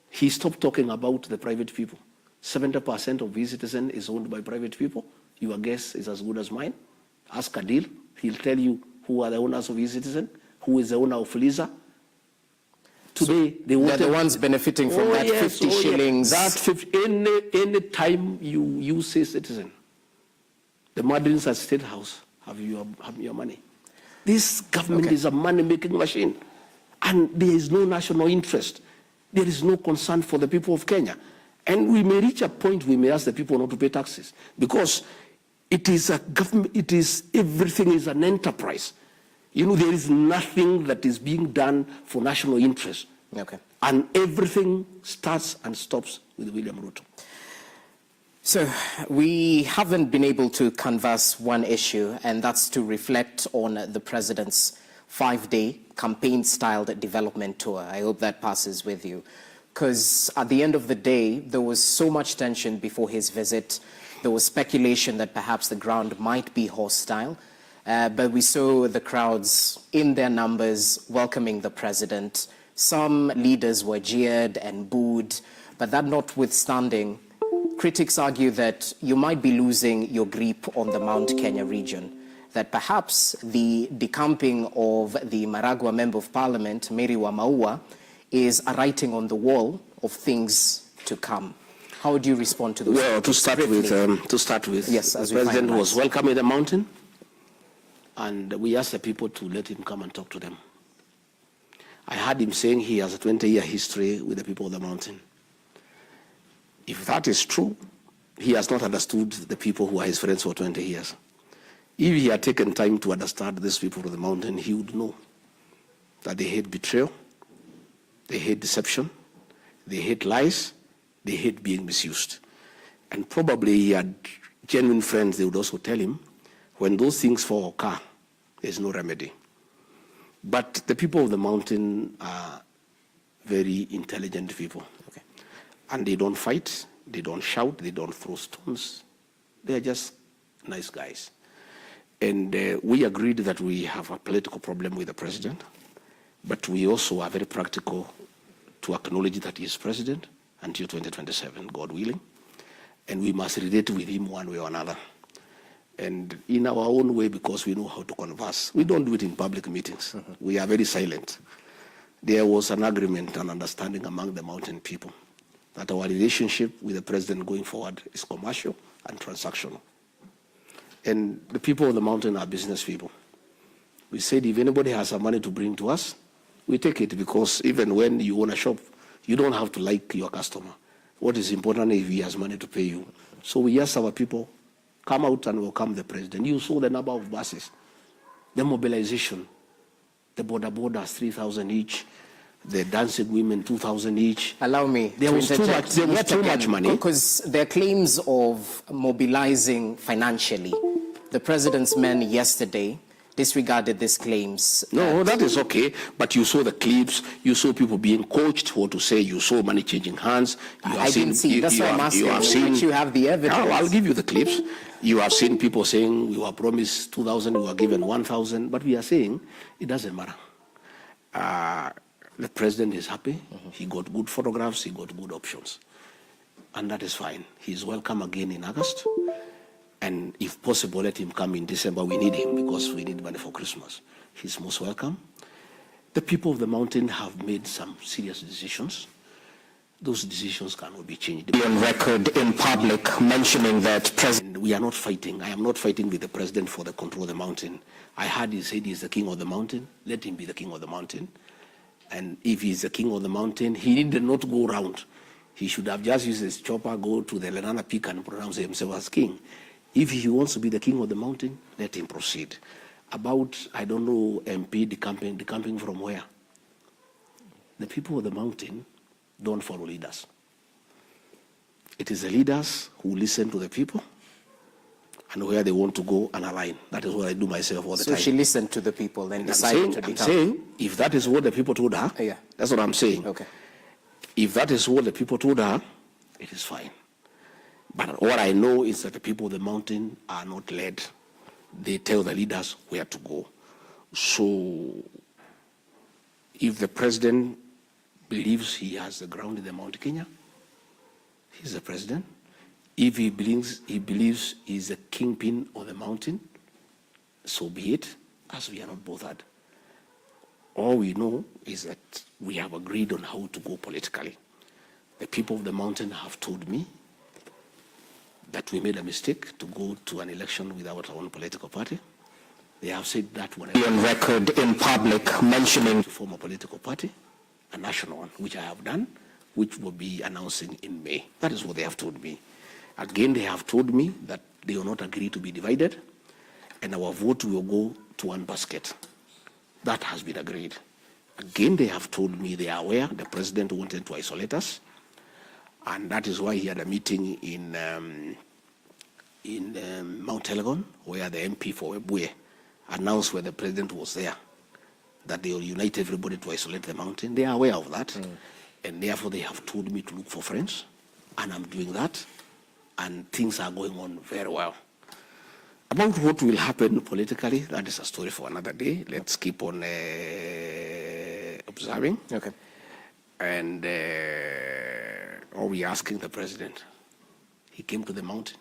He stopped talking about the private people. 70% of E-Citizen is owned by private people. Your guess is as good as mine. Ask Adil, he'll tell you who are the owners of E-Citizen, who is the owner of Liza. Today, they're the ones benefiting from that 50 shillings. That 50, any time you say citizen, the Madrins at State House have your money. This government is a money-making machine, and there is no national interest. There is no concern for the people of Kenya. And we may reach a point we may ask the people not to pay taxes, because it is a government, everything is an enterprise. You know, there is nothing that is being done for national interest. And everything starts and stops with William Ruto. So we haven't been able to converse one issue, and that's to reflect on the president's 5-day campaign-styled development tour. I hope that passes with you. Because at the end of the day, there was so much tension before his visit. There was speculation that perhaps the ground might be hostile. But we saw the crowds in their numbers welcoming the president. Some leaders were jeered and booed, but that notwithstanding, critics argue that you might be losing your grip on the Mount Kenya region, that perhaps the decamping of the Maragua Member of Parliament, Mary Wamaua, is a writing on the wall of things to come. How would you respond to those? Well, to start with, yes, the president was welcome in the mountain, and we asked the people to let him come and talk to them. I heard him saying he has a 20-year history with the people of the mountain. If that is true, he has not understood the people who are his friends for 20 years. If he had taken time to understand these people of the mountain, he would know that they hate betrayal, they hate deception, they hate lies, they hate being misused. And probably he had genuine friends, they would also tell him, when those things occur, there's no remedy. But the people of the mountain are very intelligent people. And they don't fight, they don't shout, they don't throw stones. They're just nice guys. And we agreed that we have a political problem with the president, but we also are very practical to acknowledge that he is president until 2027, God willing. And we must relate with him one way or another. And in our own way, because we know how to converse. We don't do it in public meetings. We are very silent. There was an agreement and understanding among the mountain people that our relationship with the president going forward is commercial and transactional. And the people of the mountain are business people. We said if anybody has some money to bring to us, we take it, because even when you own a shop, you don't have to like your customer. What is important is if he has money to pay you. So we ask our people, come out and welcome the president. You saw the number of buses, the mobilization. The boda 3,000 each. The dancing women 2,000 each. Allow me. There was too much money. Because there are claims of mobilizing financially. The president's men yesterday disregarded these claims. No, that is okay. But you saw the clips. You saw people being coached what to say. You saw money changing hands. I didn't see. That's why I'm asking. You have the evidence. I'll give you the clips. You have seen people saying we were promised 2,000, we were given 1,000. But we are saying it doesn't matter. The president is happy. He got good photographs. He got good options. And that is fine. He's welcome again in August. And if possible, let him come in December. We need him because we need money for Christmas. He's most welcome. The people of the mountain have made some serious decisions. Those decisions cannot be changed. Be on record in public mentioning that president. We are not fighting. I am not fighting with the president for the control of the mountain. I heard he said he's the king of the mountain. Let him be the king of the mountain. And if he's the king of the mountain, he did not go around. He should have just used his chopper, go to the Lenana Peak and pronounce himself as king. If he wants to be the king of the mountain, let him proceed. About, I don't know, MP decamping from where? The people of the mountain don't follow leaders. It is the leaders who listen to the people and where they want to go and align. That is what I do myself all the time. So she listened to the people and decided to become. I'm saying, if that is what the people told her, yeah. That's what I'm saying. Okay. If that is what the people told her, it is fine. But what I know is that the people of the mountain are not led. They tell the leaders where to go. So if the president believes he has the ground in the Mount Kenya, he's the president. If he believes he's the kingpin of the mountain, so be it, as we are not bothered. All we know is that we have agreed on how to go politically. The people of the mountain have told me that we made a mistake to go to an election without our own political party. They have said that when on record in public mentioning to form a political party, a national one, which I have done, which will be announcing in May. That is what they have told me. Again, they have told me that they will not agree to be divided, and our vote will go to one basket. That has been agreed. Again, they have told me they are aware the president wanted to isolate us, and that is why he had a meeting in Mount Elgon, where the MP for Ebuye announced where the president was there, that they will unite everybody to isolate the mountain. They are aware of that, and therefore they have told me to look for friends, and I'm doing that, and things are going on very well. About what will happen politically, that is a story for another day. Let's keep on observing. Okay. And are we asking the president? He came to the mountain.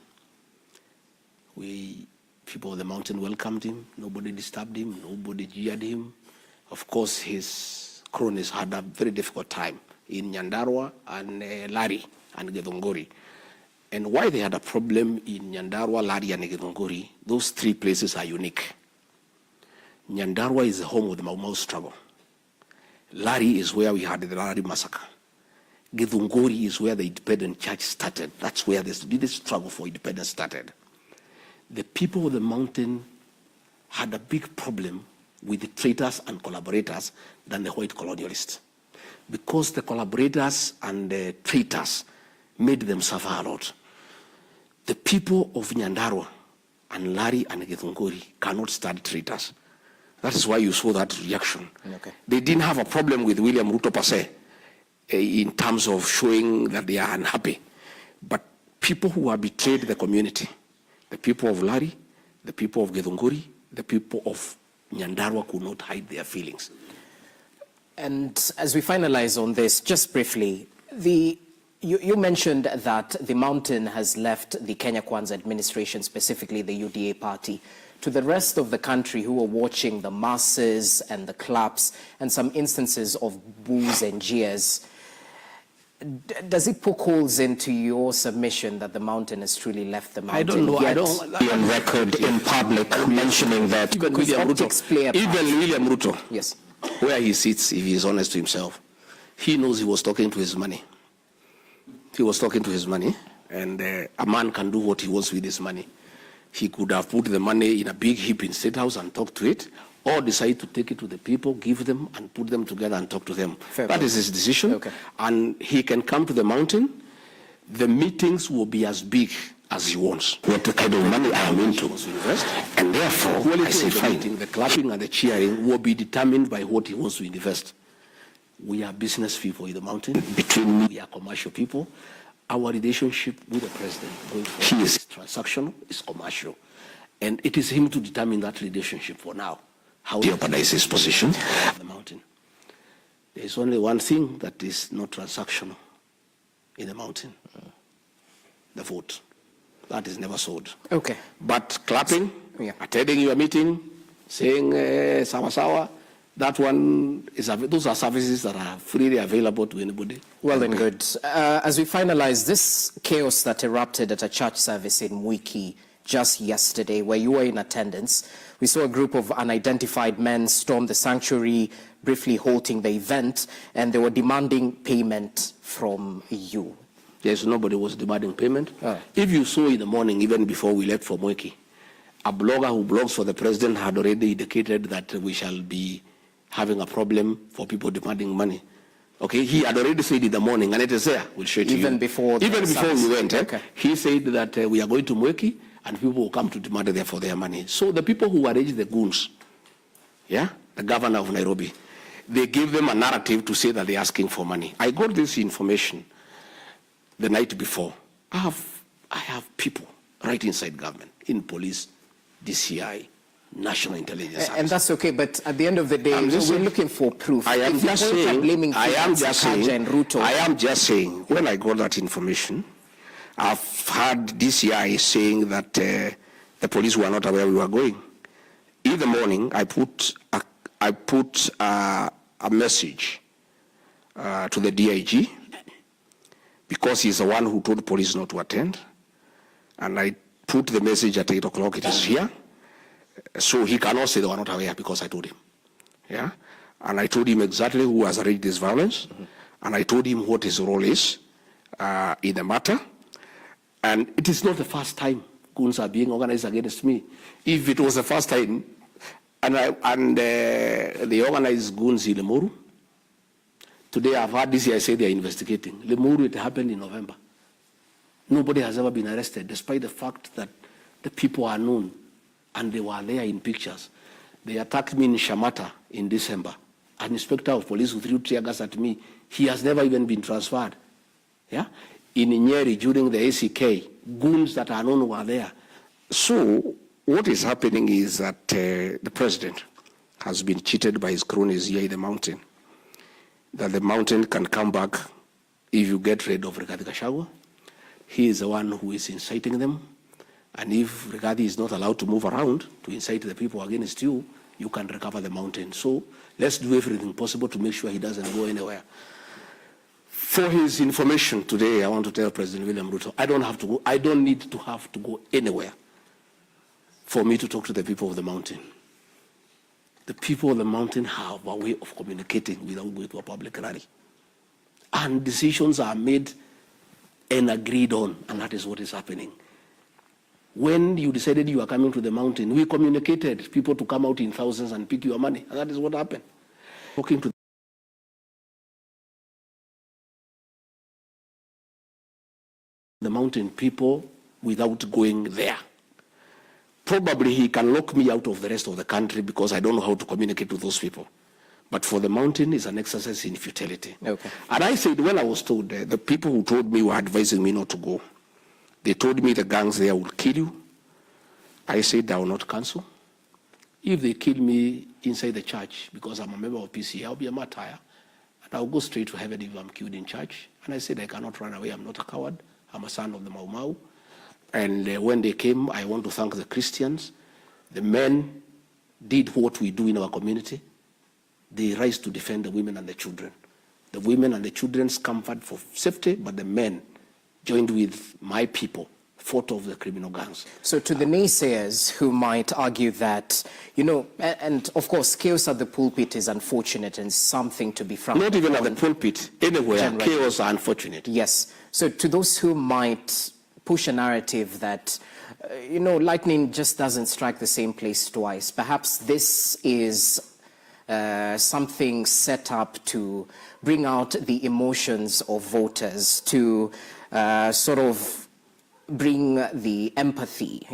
People of the mountain welcomed him. Nobody disturbed him. Nobody jeered him. Of course, his cronies had a very difficult time in Nyandarua and Lari and Githunguri. And why they had a problem in Nyandarua, Lari, and Githunguri, those three places are unique. Nyandarua is the home of the Mau Mau struggle. Lari is where we had the Lari massacre. Githunguri is where the independent church started. That's where this struggle for independence started. The people of the mountain had a big problem with the traitors and collaborators than the white colonialists. Because the collaborators and the traitors made them suffer a lot. The people of Nyandarua and Lari and Githunguri cannot stand traitors. That is why you saw that reaction. Okay. They didn't have a problem with William Ruto per se, in terms of showing that they are unhappy. But people who have betrayed the community, the people of Lari, the people of Githunguri, the people of Nyandarua could not hide their feelings. And as we finalize on this, just briefly, you mentioned that the mountain has left the Kenya Kwanza administration, specifically the UDA party. To the rest of the country who are watching the masses and the claps and some instances of boos and jeers, does it poke holes into your submission that the mountain has truly left the mountain? I don't know. I don't be on record in public mentioning that. Even William Ruto, yes, where he sits, if he is honest to himself, he knows he was talking to his money. He was talking to his money, and a man can do what he wants with his money. He could have put the money in a big heap in State House and talked to it, or decide to take it to the people, give them, and put them together and talk to them. Fair that point. is his decision. Okay. And he can come to the mountain. The meetings will be as big as he wants. What the kind of money I am into. And therefore, I say fine. The clapping and the cheering will be determined by what he wants to invest. We are business people in the mountain. We are commercial people. Our relationship with the president going forward is transactional, is commercial. And it is him to determine that relationship for now. How he jeopardize his position on the mountain. There is only one thing that is not transactional in the mountain. The vote. That is never sold. Okay. But clapping, attending your meeting, saying sawa sawa, that one is, those are services that are freely available to anybody. Well and good. As we finalize this chaos that erupted at a church service in Mwiki just yesterday, where you were in attendance, we saw a group of unidentified men storm the sanctuary, briefly halting the event, and they were demanding payment from you. Yes, nobody was demanding payment. If you saw in the morning, even before we left for Mwiki, a blogger who blogs for the president had already indicated that we shall be having a problem for people demanding money. Okay, he had already said in the morning, and it is there. We'll show it to you. Even before we went, he said that we are going to Mwiki, and people will come to demand there for their money. So the people who arranged the goons, the governor of Nairobi, they gave them a narrative to say that they're asking for money. I got this information the night before. I have people right inside government, in police, DCI, National Intelligence Service. And that's okay, but at the end of the day, we're looking for proof. I am just saying, Ruto. I am just saying, when I got that information, I've heard DCI saying that the police were not aware we were going. In the morning, I put a message to the DIG, because he's the one who told police not to attend. And I put the message at 8 o'clock, it is here. So he cannot say they were not aware because I told him. And I told him exactly who has arranged this violence. And I told him what his role is in the matter. And it is not the first time goons are being organized against me. If it was the first time, they organized goons in Limuru. Today I've heard this, I say they are investigating. Limuru, it happened in November. Nobody has ever been arrested, despite the fact that the people are known and they were there in pictures. They attacked me in Shamata in December. An inspector of police who threw tear gas at me, he has never even been transferred. In Nyeri, during the ACK, goons that are known were there. So what is happening is that the president has been cheated by his cronies here in the mountain. That the mountain can come back if you get rid of Gachagua. He is the one who is inciting them. And if Rigathi is not allowed to move around to incite the people against you, you can recover the mountain. So let's do everything possible to make sure he doesn't go anywhere. For his information today, I want to tell President William Ruto, I don't need to have to go anywhere for me to talk to the people of the mountain. The people of the mountain have a way of communicating without going to a public rally. And decisions are made and agreed on, and that is what is happening. When you decided you are coming to the mountain, we communicated people to come out in thousands and pick your money, and that is what happened. Talking to the mountain people without going there. Probably he can lock me out of the rest of the country because I don't know how to communicate with those people. But for the mountain, it's an exercise in futility. Okay. And I said, when I was told, the people who told me were advising me not to go. They told me the gangs there will kill you. I said, I will not cancel. If they kill me inside the church, because I'm a member of PC, I'll be a martyr. And I'll go straight to heaven if I'm killed in church. And I said, I cannot run away. I'm not a coward. I'm a son of the Mau Mau. And when they came, I want to thank the Christians. The men did what we do in our community. They rise to defend the women and the children. The women and the children's comfort for safety, but the men joined with my people, fought off the criminal gangs. So to the naysayers who might argue that, and of course, chaos at the pulpit is unfortunate and something to be frowned upon. Not even at the pulpit, anywhere, generally. Chaos are unfortunate. Yes. So to those who might push a narrative that lightning just doesn't strike the same place twice. Perhaps this is something set up to bring out the emotions of voters, to sort of bring the empathy,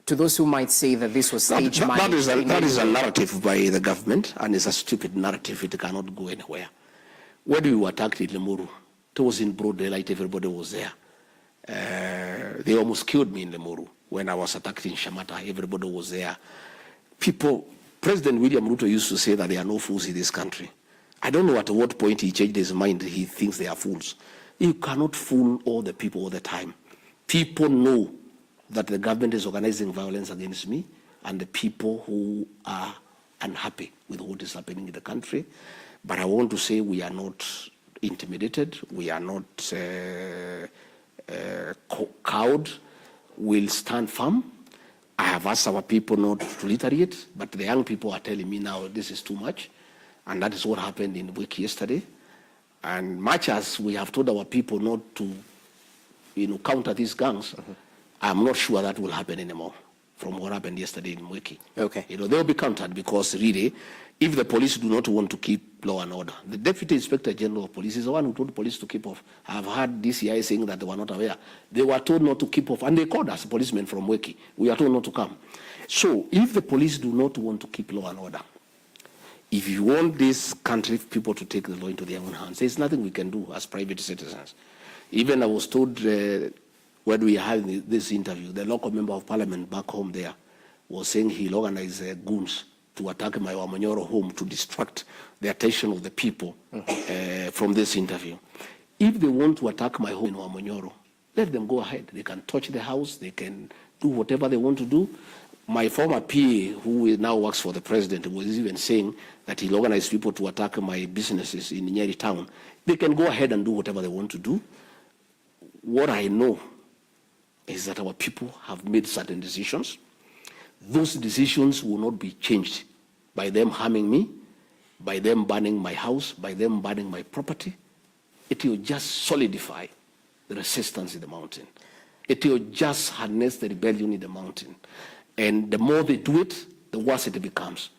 to those who might say that this was stage managed. That is a narrative by the government, and it's a stupid narrative. It cannot go anywhere. When we were attacked in Limuru, it was in broad daylight, everybody was there. They almost killed me in Limuru. When I was attacked in Shamata, everybody was there. President William Ruto used to say that there are no fools in this country. I don't know at what point he changed his mind. He thinks they are fools. You cannot fool all the people all the time. People know that the government is organizing violence against me, and the people who are unhappy with what is happening in the country. But I want to say we are not intimidated. We are not cowed. We'll stand firm. I have asked our people not to reiterate, but the young people are telling me now this is too much. And that is what happened in Wiki yesterday. And much as we have told our people not to counter these gangs, I'm not sure that will happen anymore from what happened yesterday in Wiki. Okay. They'll be countered because really, if the police do not want to keep law and order, the Deputy Inspector General of Police is the one who told the police to keep off. I've heard DCI saying that they were not aware. They were told not to keep off, and they called us, policemen from Wiki. We are told not to come. So if the police do not want to keep law and order, if you want this country people to take the law into their own hands, there's nothing we can do as private citizens. Even I was told when we had this interview, the local member of parliament back home there was saying he'll organize goons to attack my Wamanyoro home to distract the attention of the people from this interview. If they want to attack my home in Wamanyoro, let them go ahead. They can touch the house. They can do whatever they want to do. My former PA, who now works for the president, was even saying that he'll organize people to attack my businesses in Nyeri town. They can go ahead and do whatever they want to do. What I know is that our people have made certain decisions. Those decisions will not be changed by them harming me, by them burning my house, by them burning my property. It will just solidify the resistance in the mountain. It will just harness the rebellion in the mountain. And the more they do it, the worse it becomes.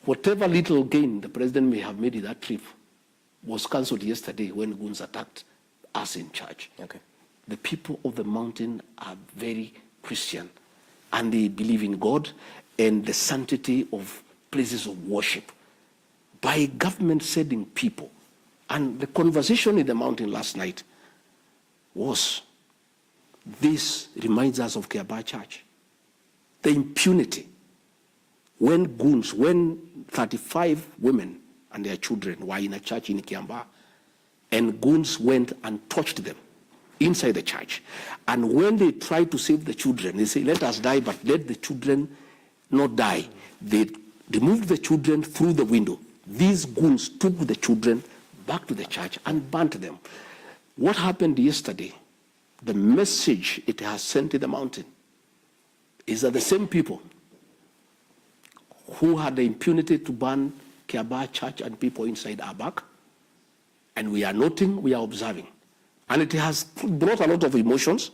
Whatever little gain the president may have made in that trip was cancelled yesterday when Goons attacked us in charge. Okay. The people of the mountain are very Christian, and they believe in God and the sanctity of places of worship. By government sending people, and the conversation in the mountain last night was, this reminds us of Kiambaa Church. The impunity. When 35 women and their children were in a church in Kiambaa, and Goons went and touched them inside the church. And when they tried to save the children, they say, let us die, but let the children not die. They removed the children through the window. These Goons took the children back to the church and burnt them. What happened yesterday, the message it has sent to the mountain, is that the same people who had the impunity to burn Kiambaa Church and people inside are back. And we are noting, we are observing. And it has brought a lot of emotions.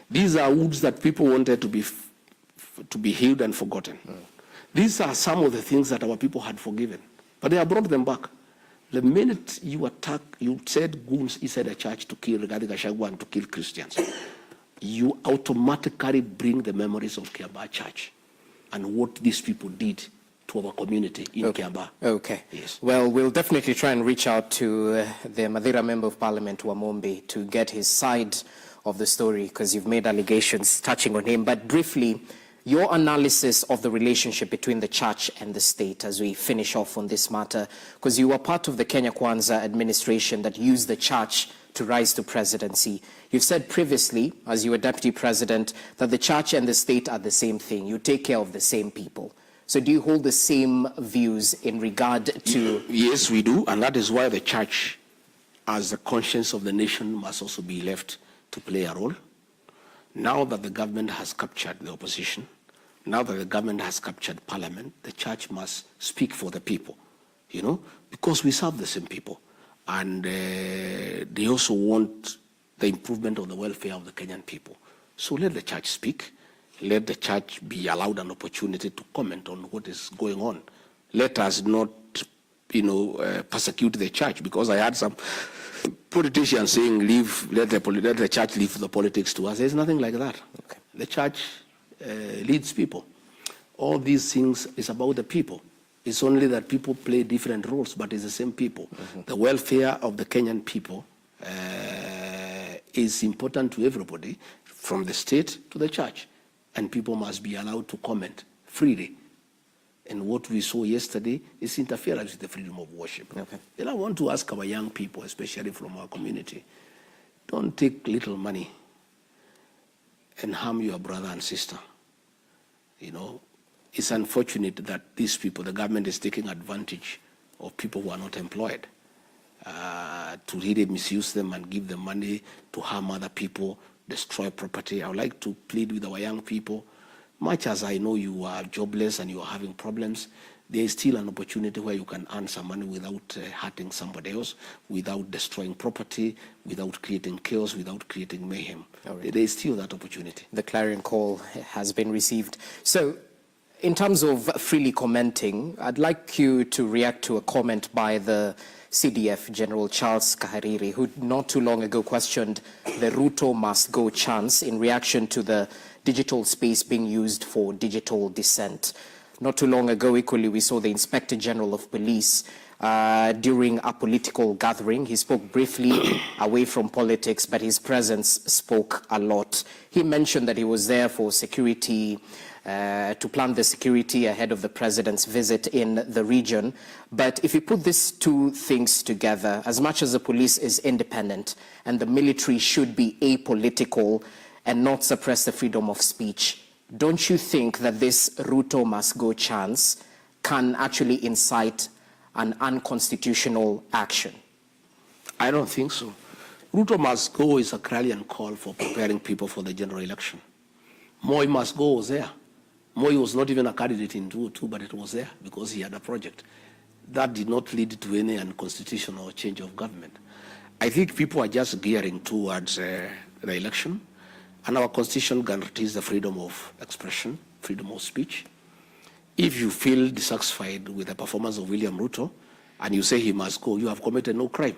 These are wounds that people wanted to be healed and forgotten. These are some of the things that our people had forgiven. But they have brought them back. The minute you said Goons inside a church to kill Gachagua and to kill Christians, you automatically bring the memories of Kiambaa Church and what these people did to our community in Kiambaa. Okay. Yes. Well, we'll definitely try and reach out to the Madeira Member of Parliament, Wamombi, to get his side of the story, because you've made allegations touching on him. But briefly, your analysis of the relationship between the church and the state as we finish off on this matter, because you were part of the Kenya Kwanza administration that used the church to rise to presidency. You've said previously, as you were deputy president, that the church and the state are the same thing. You take care of the same people. So do you hold the same views in regard to... Yes, we do, and that is why the church, as the conscience of the nation, must also be left to play a role. Now that the government has captured the opposition, now that the government has captured parliament, the church must speak for the people, because we serve the same people. And they also want the improvement of the welfare of the Kenyan people. So let the church speak. Let the church be allowed an opportunity to comment on what is going on. Let us not, persecute the church, because I had some politicians saying, let the church leave the politics to us. There's nothing like that. Okay. The church leads people. All these things is about the people. It's only that people play different roles, but it's the same people. Mm-hmm. The welfare of the Kenyan people is important to everybody, from the state to the church. And people must be allowed to comment freely. And what we saw yesterday is interference with the freedom of worship. Okay. And I want to ask our young people, especially from our community, don't take little money and harm your brother and sister. It's unfortunate that these people, the government is taking advantage of people who are not employed to really misuse them and give them money to harm other people, destroy property. I would like to plead with our young people. Much as I know you are jobless and you are having problems, there is still an opportunity where you can earn some money without hurting somebody else, without destroying property, without creating chaos, without creating mayhem. Right. There is still that opportunity. The clarion call has been received. So, in terms of freely commenting, I'd like you to react to a comment by the CDF General Charles Kahariri, who not too long ago questioned the Ruto must go chance in reaction to the digital space being used for digital dissent. Not too long ago, equally, we saw the Inspector General of Police during a political gathering. He spoke briefly away from politics, but his presence spoke a lot. He mentioned that he was there for security, to plan the security ahead of the president's visit in the region. But if you put these two things together, as much as the police is independent and the military should be apolitical and not suppress the freedom of speech, don't you think that this Ruto must go chance can actually incite an unconstitutional action? I don't think so. Ruto must go is a clarion call for preparing people for the general election. Moi must go was there. Moi was not even a candidate in 2002, but it was there because he had a project. That did not lead to any unconstitutional change of government. I think people are just gearing towards the election, and our constitution guarantees the freedom of expression, freedom of speech. If you feel dissatisfied with the performance of William Ruto and you say he must go, you have committed no crime.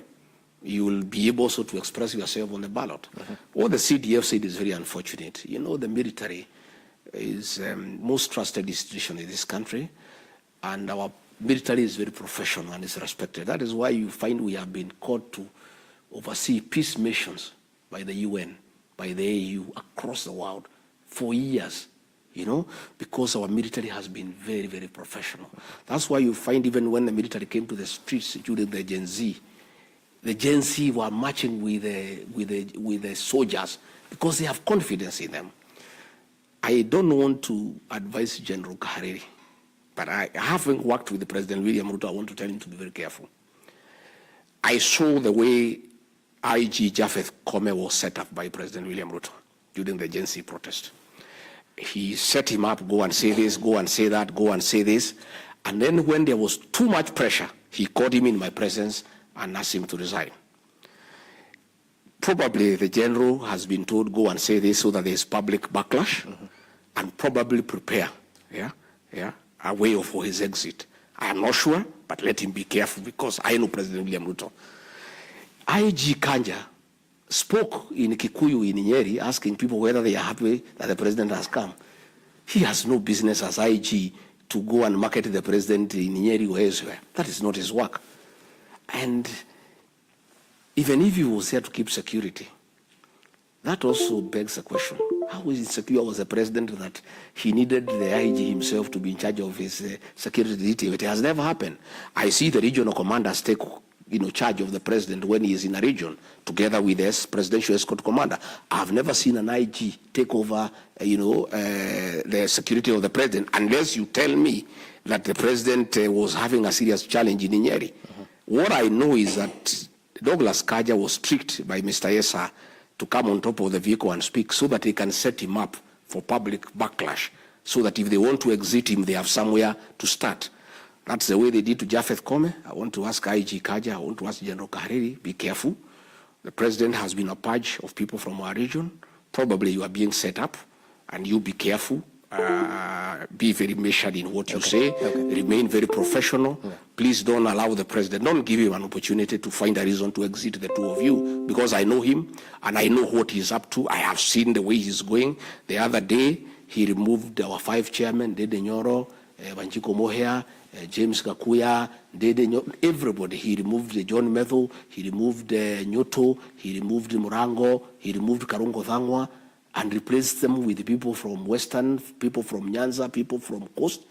You will be able also to express yourself on the ballot. Mm-hmm. What the CDF said is very unfortunate. The military is most trusted institution in this country, and our military is very professional and is respected. That is why you find we have been called to oversee peace missions by the UN, by the AU, across the world for years, because our military has been very, very professional. That's why you find even when the military came to the streets during the Gen Z were marching with the soldiers because they have confidence in them. I don't want to advise General Kahariri, but having worked with the President William Ruto, I want to tell him to be very careful. I saw the way IG Japheth Kome was set up by President William Ruto during the Gen Z protest. He set him up, go and say this, go and say that, go and say this. And then when there was too much pressure, he called him in my presence and asked him to resign. Probably the general has been told, go and say this so that there is public backlash, and probably prepare a way for his exit. I am not sure, but let him be careful because I know President William Ruto. IG Kanja spoke in Kikuyu in Nyeri asking people whether they are happy that the president has come. He has no business as IG to go and market the president in Nyeri or elsewhere. That is not his work. And even if he was there to keep security, that also begs a question. How insecure was the president that he needed the IG himself to be in charge of his security detail? It has never happened. I see the regional commanders take charge of the president when he is in a region, together with the presidential escort commander. I have never seen an IG take over, the security of the president, unless you tell me that the president was having a serious challenge in Nyeri. What I know is that Douglas Kaja was tricked by Mr. Yesa to come on top of the vehicle and speak so that they can set him up for public backlash, so that if they want to exit him, they have somewhere to start. That's the way they did to Japheth Kome. I want to ask IG Kaja, I want to ask General Kahariri, be careful. The president has been a purge of people from our region. probably you are being set up, and you be careful. Be very measured in what you say. Remain very professional. Please don't allow the president, don't give him an opportunity to find a reason to exit the two of you, because I know him and I know what he's up to. I have seen the way he's going. The other day, he removed our 5 chairmen, Dede Nyoro, Banjiko Mohea, James Gakuya, everybody. He removed John Metho, he removed Nyoto, he removed Murango, he removed Karungo Thangwa, and replaced them with people from Western, people from Nyanza, people from Coast.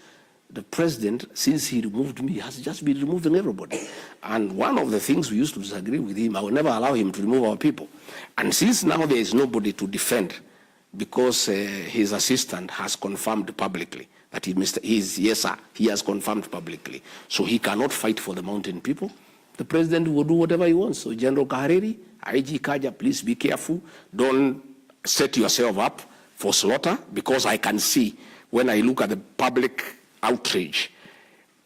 The president, since he removed me, has just been removing everybody. And one of the things we used to disagree with him, I will never allow him to remove our people. And since now there is nobody to defend, because his assistant has confirmed publicly that yes sir, he has confirmed publicly. So he cannot fight for the mountain people. The president will do whatever he wants. So General Kahariri, IG Kaja, please be careful. Don't set yourself up for slaughter, because I can see when I look at the public outrage,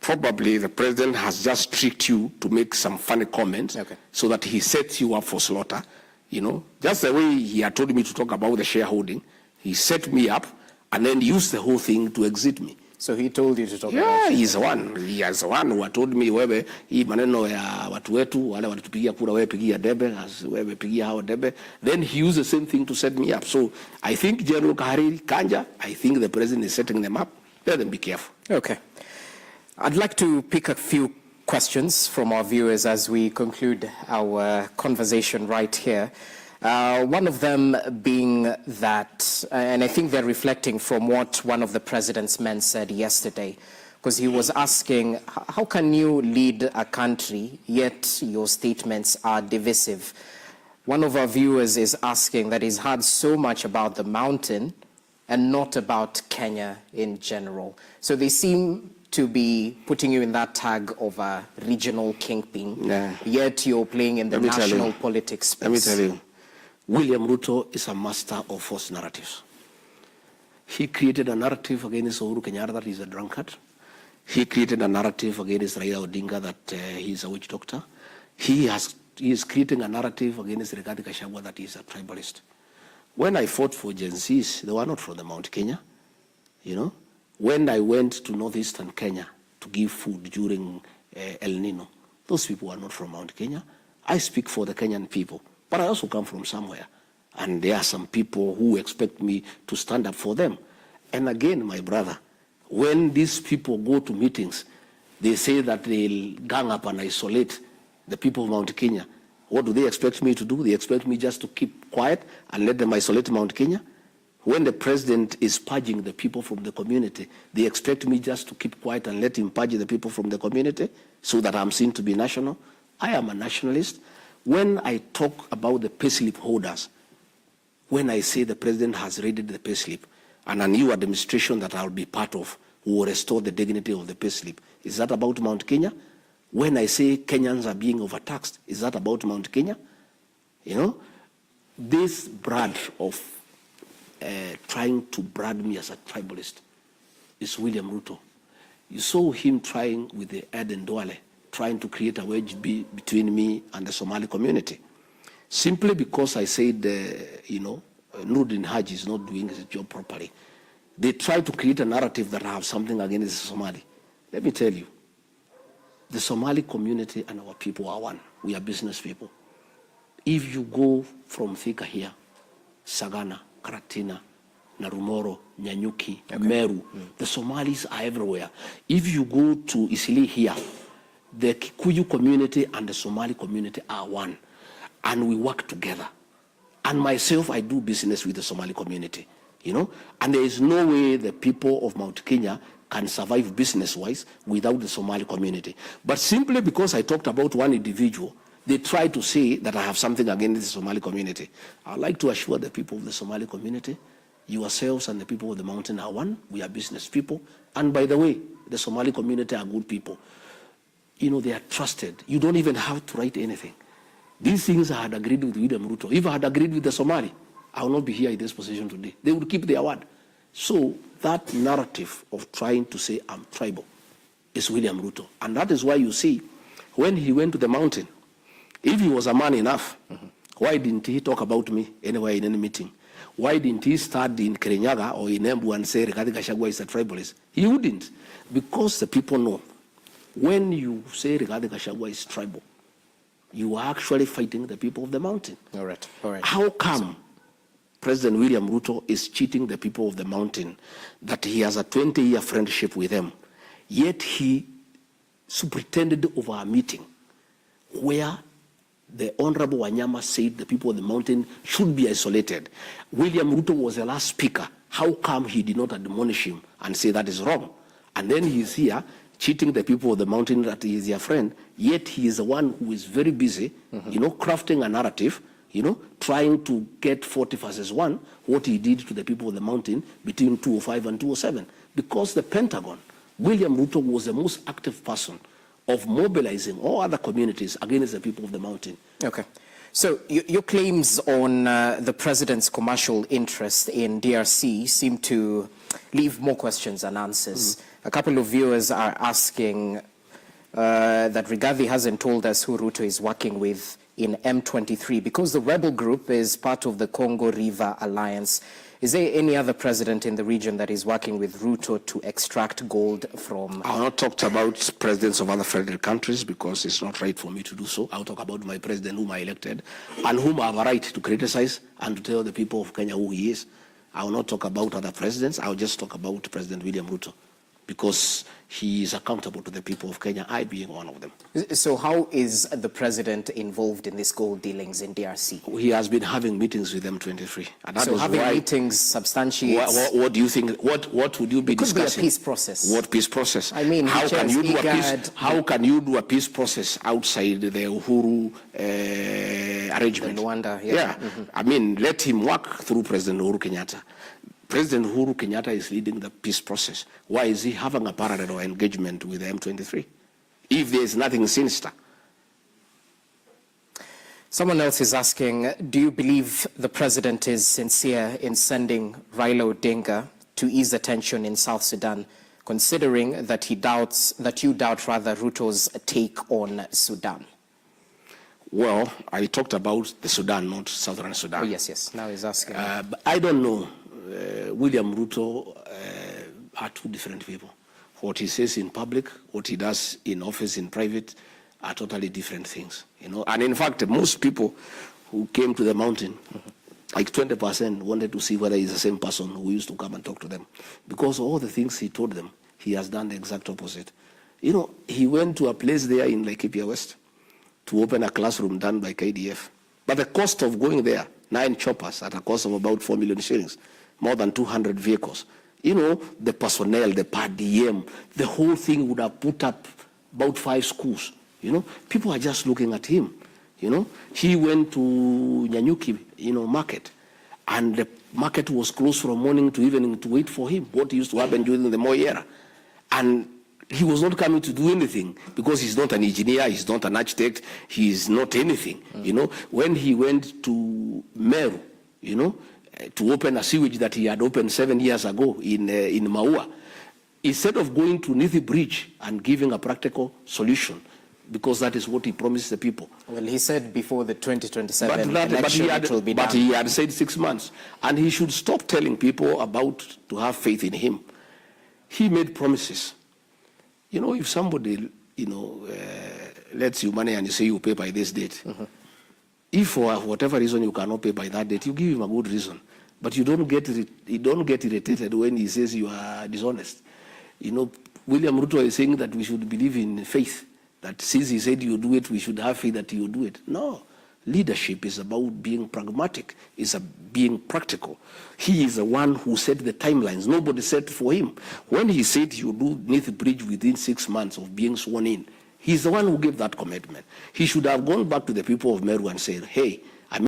probably the president has just tricked you to make some funny comments so that he sets you up for slaughter. You know, just the way he had told me to talk about the shareholding, he set me up and then used the whole thing to exit me. So he told you to talk about it? Yeah, he's the one. He is the one who had told me, wewe, hii maneno ya watu wetu, wale walitupigia kura, wewe pigia debe, wewe pigia hao debe. Then he used the same thing to set me up. So I think General Kahariri, Kanja, I think the president is setting them up. Let them be careful. Okay. I'd like to pick a few questions from our viewers as we conclude our conversation right here. One of them being that, and I think they're reflecting from what one of the president's men said yesterday, because he was asking, how can you lead a country, yet your statements are divisive? One of our viewers is asking that he's heard so much about the mountain and not about Kenya in general. So they seem to be putting you in that tag of a regional kingpin, yet you're playing in the national politics space. Let me tell you. William Ruto is a master of false narratives. He created a narrative against Uhuru Kenyatta that he's a drunkard. He created a narrative against Raila Odinga that he's a witch doctor. He is creating a narrative against Gachagua that he's a tribalist. When I fought for Gen Zs, they were not from the Mount Kenya. You know, when I went to northeastern Kenya to give food during El Nino, those people were not from Mount Kenya. I speak for the Kenyan people. But I also come from somewhere. And there are some people who expect me to stand up for them. And again, my brother, when these people go to meetings, they say that they'll gang up and isolate the people of Mount Kenya. What do they expect me to do? They expect me just to keep quiet and let them isolate Mount Kenya? When the president is purging the people from the community, they expect me just to keep quiet and let him purge the people from the community so that I'm seen to be national? I am a nationalist. When I talk about the payslip holders, when I say the president has raided the payslip and a new administration that I'll be part of will restore the dignity of the payslip, is that about Mount Kenya? When I say Kenyans are being overtaxed, is that about Mount Kenya? You know, this brand of trying to brand me as a tribalist is William Ruto. You saw him trying with the Eden Duale, trying to create a wedge between me and the Somali community. Simply because I said, Nurdin Haji is not doing his job properly. They try to create a narrative that I have something against the Somali. Let me tell you, the Somali community and our people are one. We are business people. If you go from Thika here, Sagana, Karatina, Narumoro, Nyanyuki, Meru, the Somalis are everywhere. If you go to Isili here, the Kikuyu community and the Somali community are one, and we work together. And myself, I do business with the Somali community, you know, and there is no way the people of Mount Kenya can survive business-wise without the Somali community. But simply because I talked about one individual, they try to say that I have something against the Somali community. I'd like to assure the people of the Somali community, yourselves and the people of the mountain are one. We are business people. And by the way, the Somali community are good people. You know, they are trusted. You don't even have to write anything. These things I had agreed with William Ruto. If I had agreed with the Somali, I would not be here in this position today. They would keep their word. So that narrative of trying to say I'm tribal is William Ruto. And that is why you see, when he went to the mountain, if he was a man enough, why didn't he talk about me anywhere in any meeting? Why didn't he start in Kirinyaga or in Embu and say Rigathi Gachagua is a tribalist? He wouldn't, because the people know when you say Rigathi Gachagua is tribal, you are actually fighting the people of the mountain. All right. All right. How come President William Ruto is cheating the people of the mountain that he has a 20-year friendship with them, yet he superintended over a meeting where the Honorable Wanyama said the people of the mountain should be isolated? William Ruto was the last speaker. How come he did not admonish him and say that is wrong? And then he's here cheating the people of the mountain that he is their friend, yet he is the one who is very busy, crafting a narrative, trying to get 40 versus 1, what he did to the people of the mountain between 2005 and 2007. Because the Pentagon, William Ruto was the most active person of mobilizing all other communities against the people of the mountain. Okay. So your claims on the president's commercial interest in DRC seem to leave more questions than answers. A couple of viewers are asking that Rigathi hasn't told us who Ruto is working with in M23 because the rebel group is part of the Congo River Alliance. Is there any other president in the region that is working with Ruto to extract gold from? I'll not talk about presidents of other federal countries because it's not right for me to do so. I'll talk about my president whom I elected and whom I have a right to criticize and to tell the people of Kenya who he is. I will not talk about other presidents. I'll just talk about President William Ruto because he is accountable to the people of Kenya, I being one of them. So how is the president involved in these gold dealings in DRC? He has been having meetings with M23. And that so having meetings substantiates... What do you think, what would you be discussing? It could be a peace process. What peace process? I mean, how can you do a peace process outside the Uhuru arrangement? Rwanda, yeah. I mean, let him work through President Uhuru Kenyatta. President Uhuru Kenyatta is leading the peace process. Why is he having a parallel engagement with the M23? If there is nothing sinister. Someone else is asking, do you believe the president is sincere in sending Raila Odinga to ease the tension in South Sudan, considering that you doubt Ruto's take on Sudan? Well, I talked about the Sudan, not Southern Sudan. Oh, yes. Now he's asking. But I don't know. William Ruto are two different people. What he says in public, what he does in office, in private, are totally different things. And in fact, most people who came to the mountain, like 20%, wanted to see whether he's the same person who used to come and talk to them. Because all the things he told them, he has done the exact opposite. He went to a place there in Laikipia West to open a classroom done by KDF. But the cost of going there, 9 choppers at a cost of about 4 million shillings, more than 200 vehicles. The personnel, the per diem, the whole thing would have put up about 5 schools. People are just looking at him. He went to Nyanyuki, market, and the market was closed from morning to evening to wait for him. What used to happen during the Moi era. And he was not coming to do anything because he's not an engineer, he's not an architect, he's not anything. When he went to Meru, to open a sewage that he had opened 7 years ago in Maua, instead of going to Nithi Bridge and giving a practical solution, because that is what he promised the people. Well, he said before the 2027 election it will be done. But he had said 6 months. And he should stop telling people about to have faith in him. He made promises. If somebody, lets you money and you say you pay by this date, if for whatever reason you cannot pay by that date, you give him a good reason. But you don't get irritated when he says you are dishonest. William Ruto is saying that we should believe in faith, that since he said you do it, we should have faith that you do it. No. Leadership is about being pragmatic, is being practical. He is the one who set the timelines. Nobody set for him. When he said you do Nithi Bridge within 6 months of being sworn in, he's the one who gave that commitment. He should have gone back to the people of Meru and said, hey,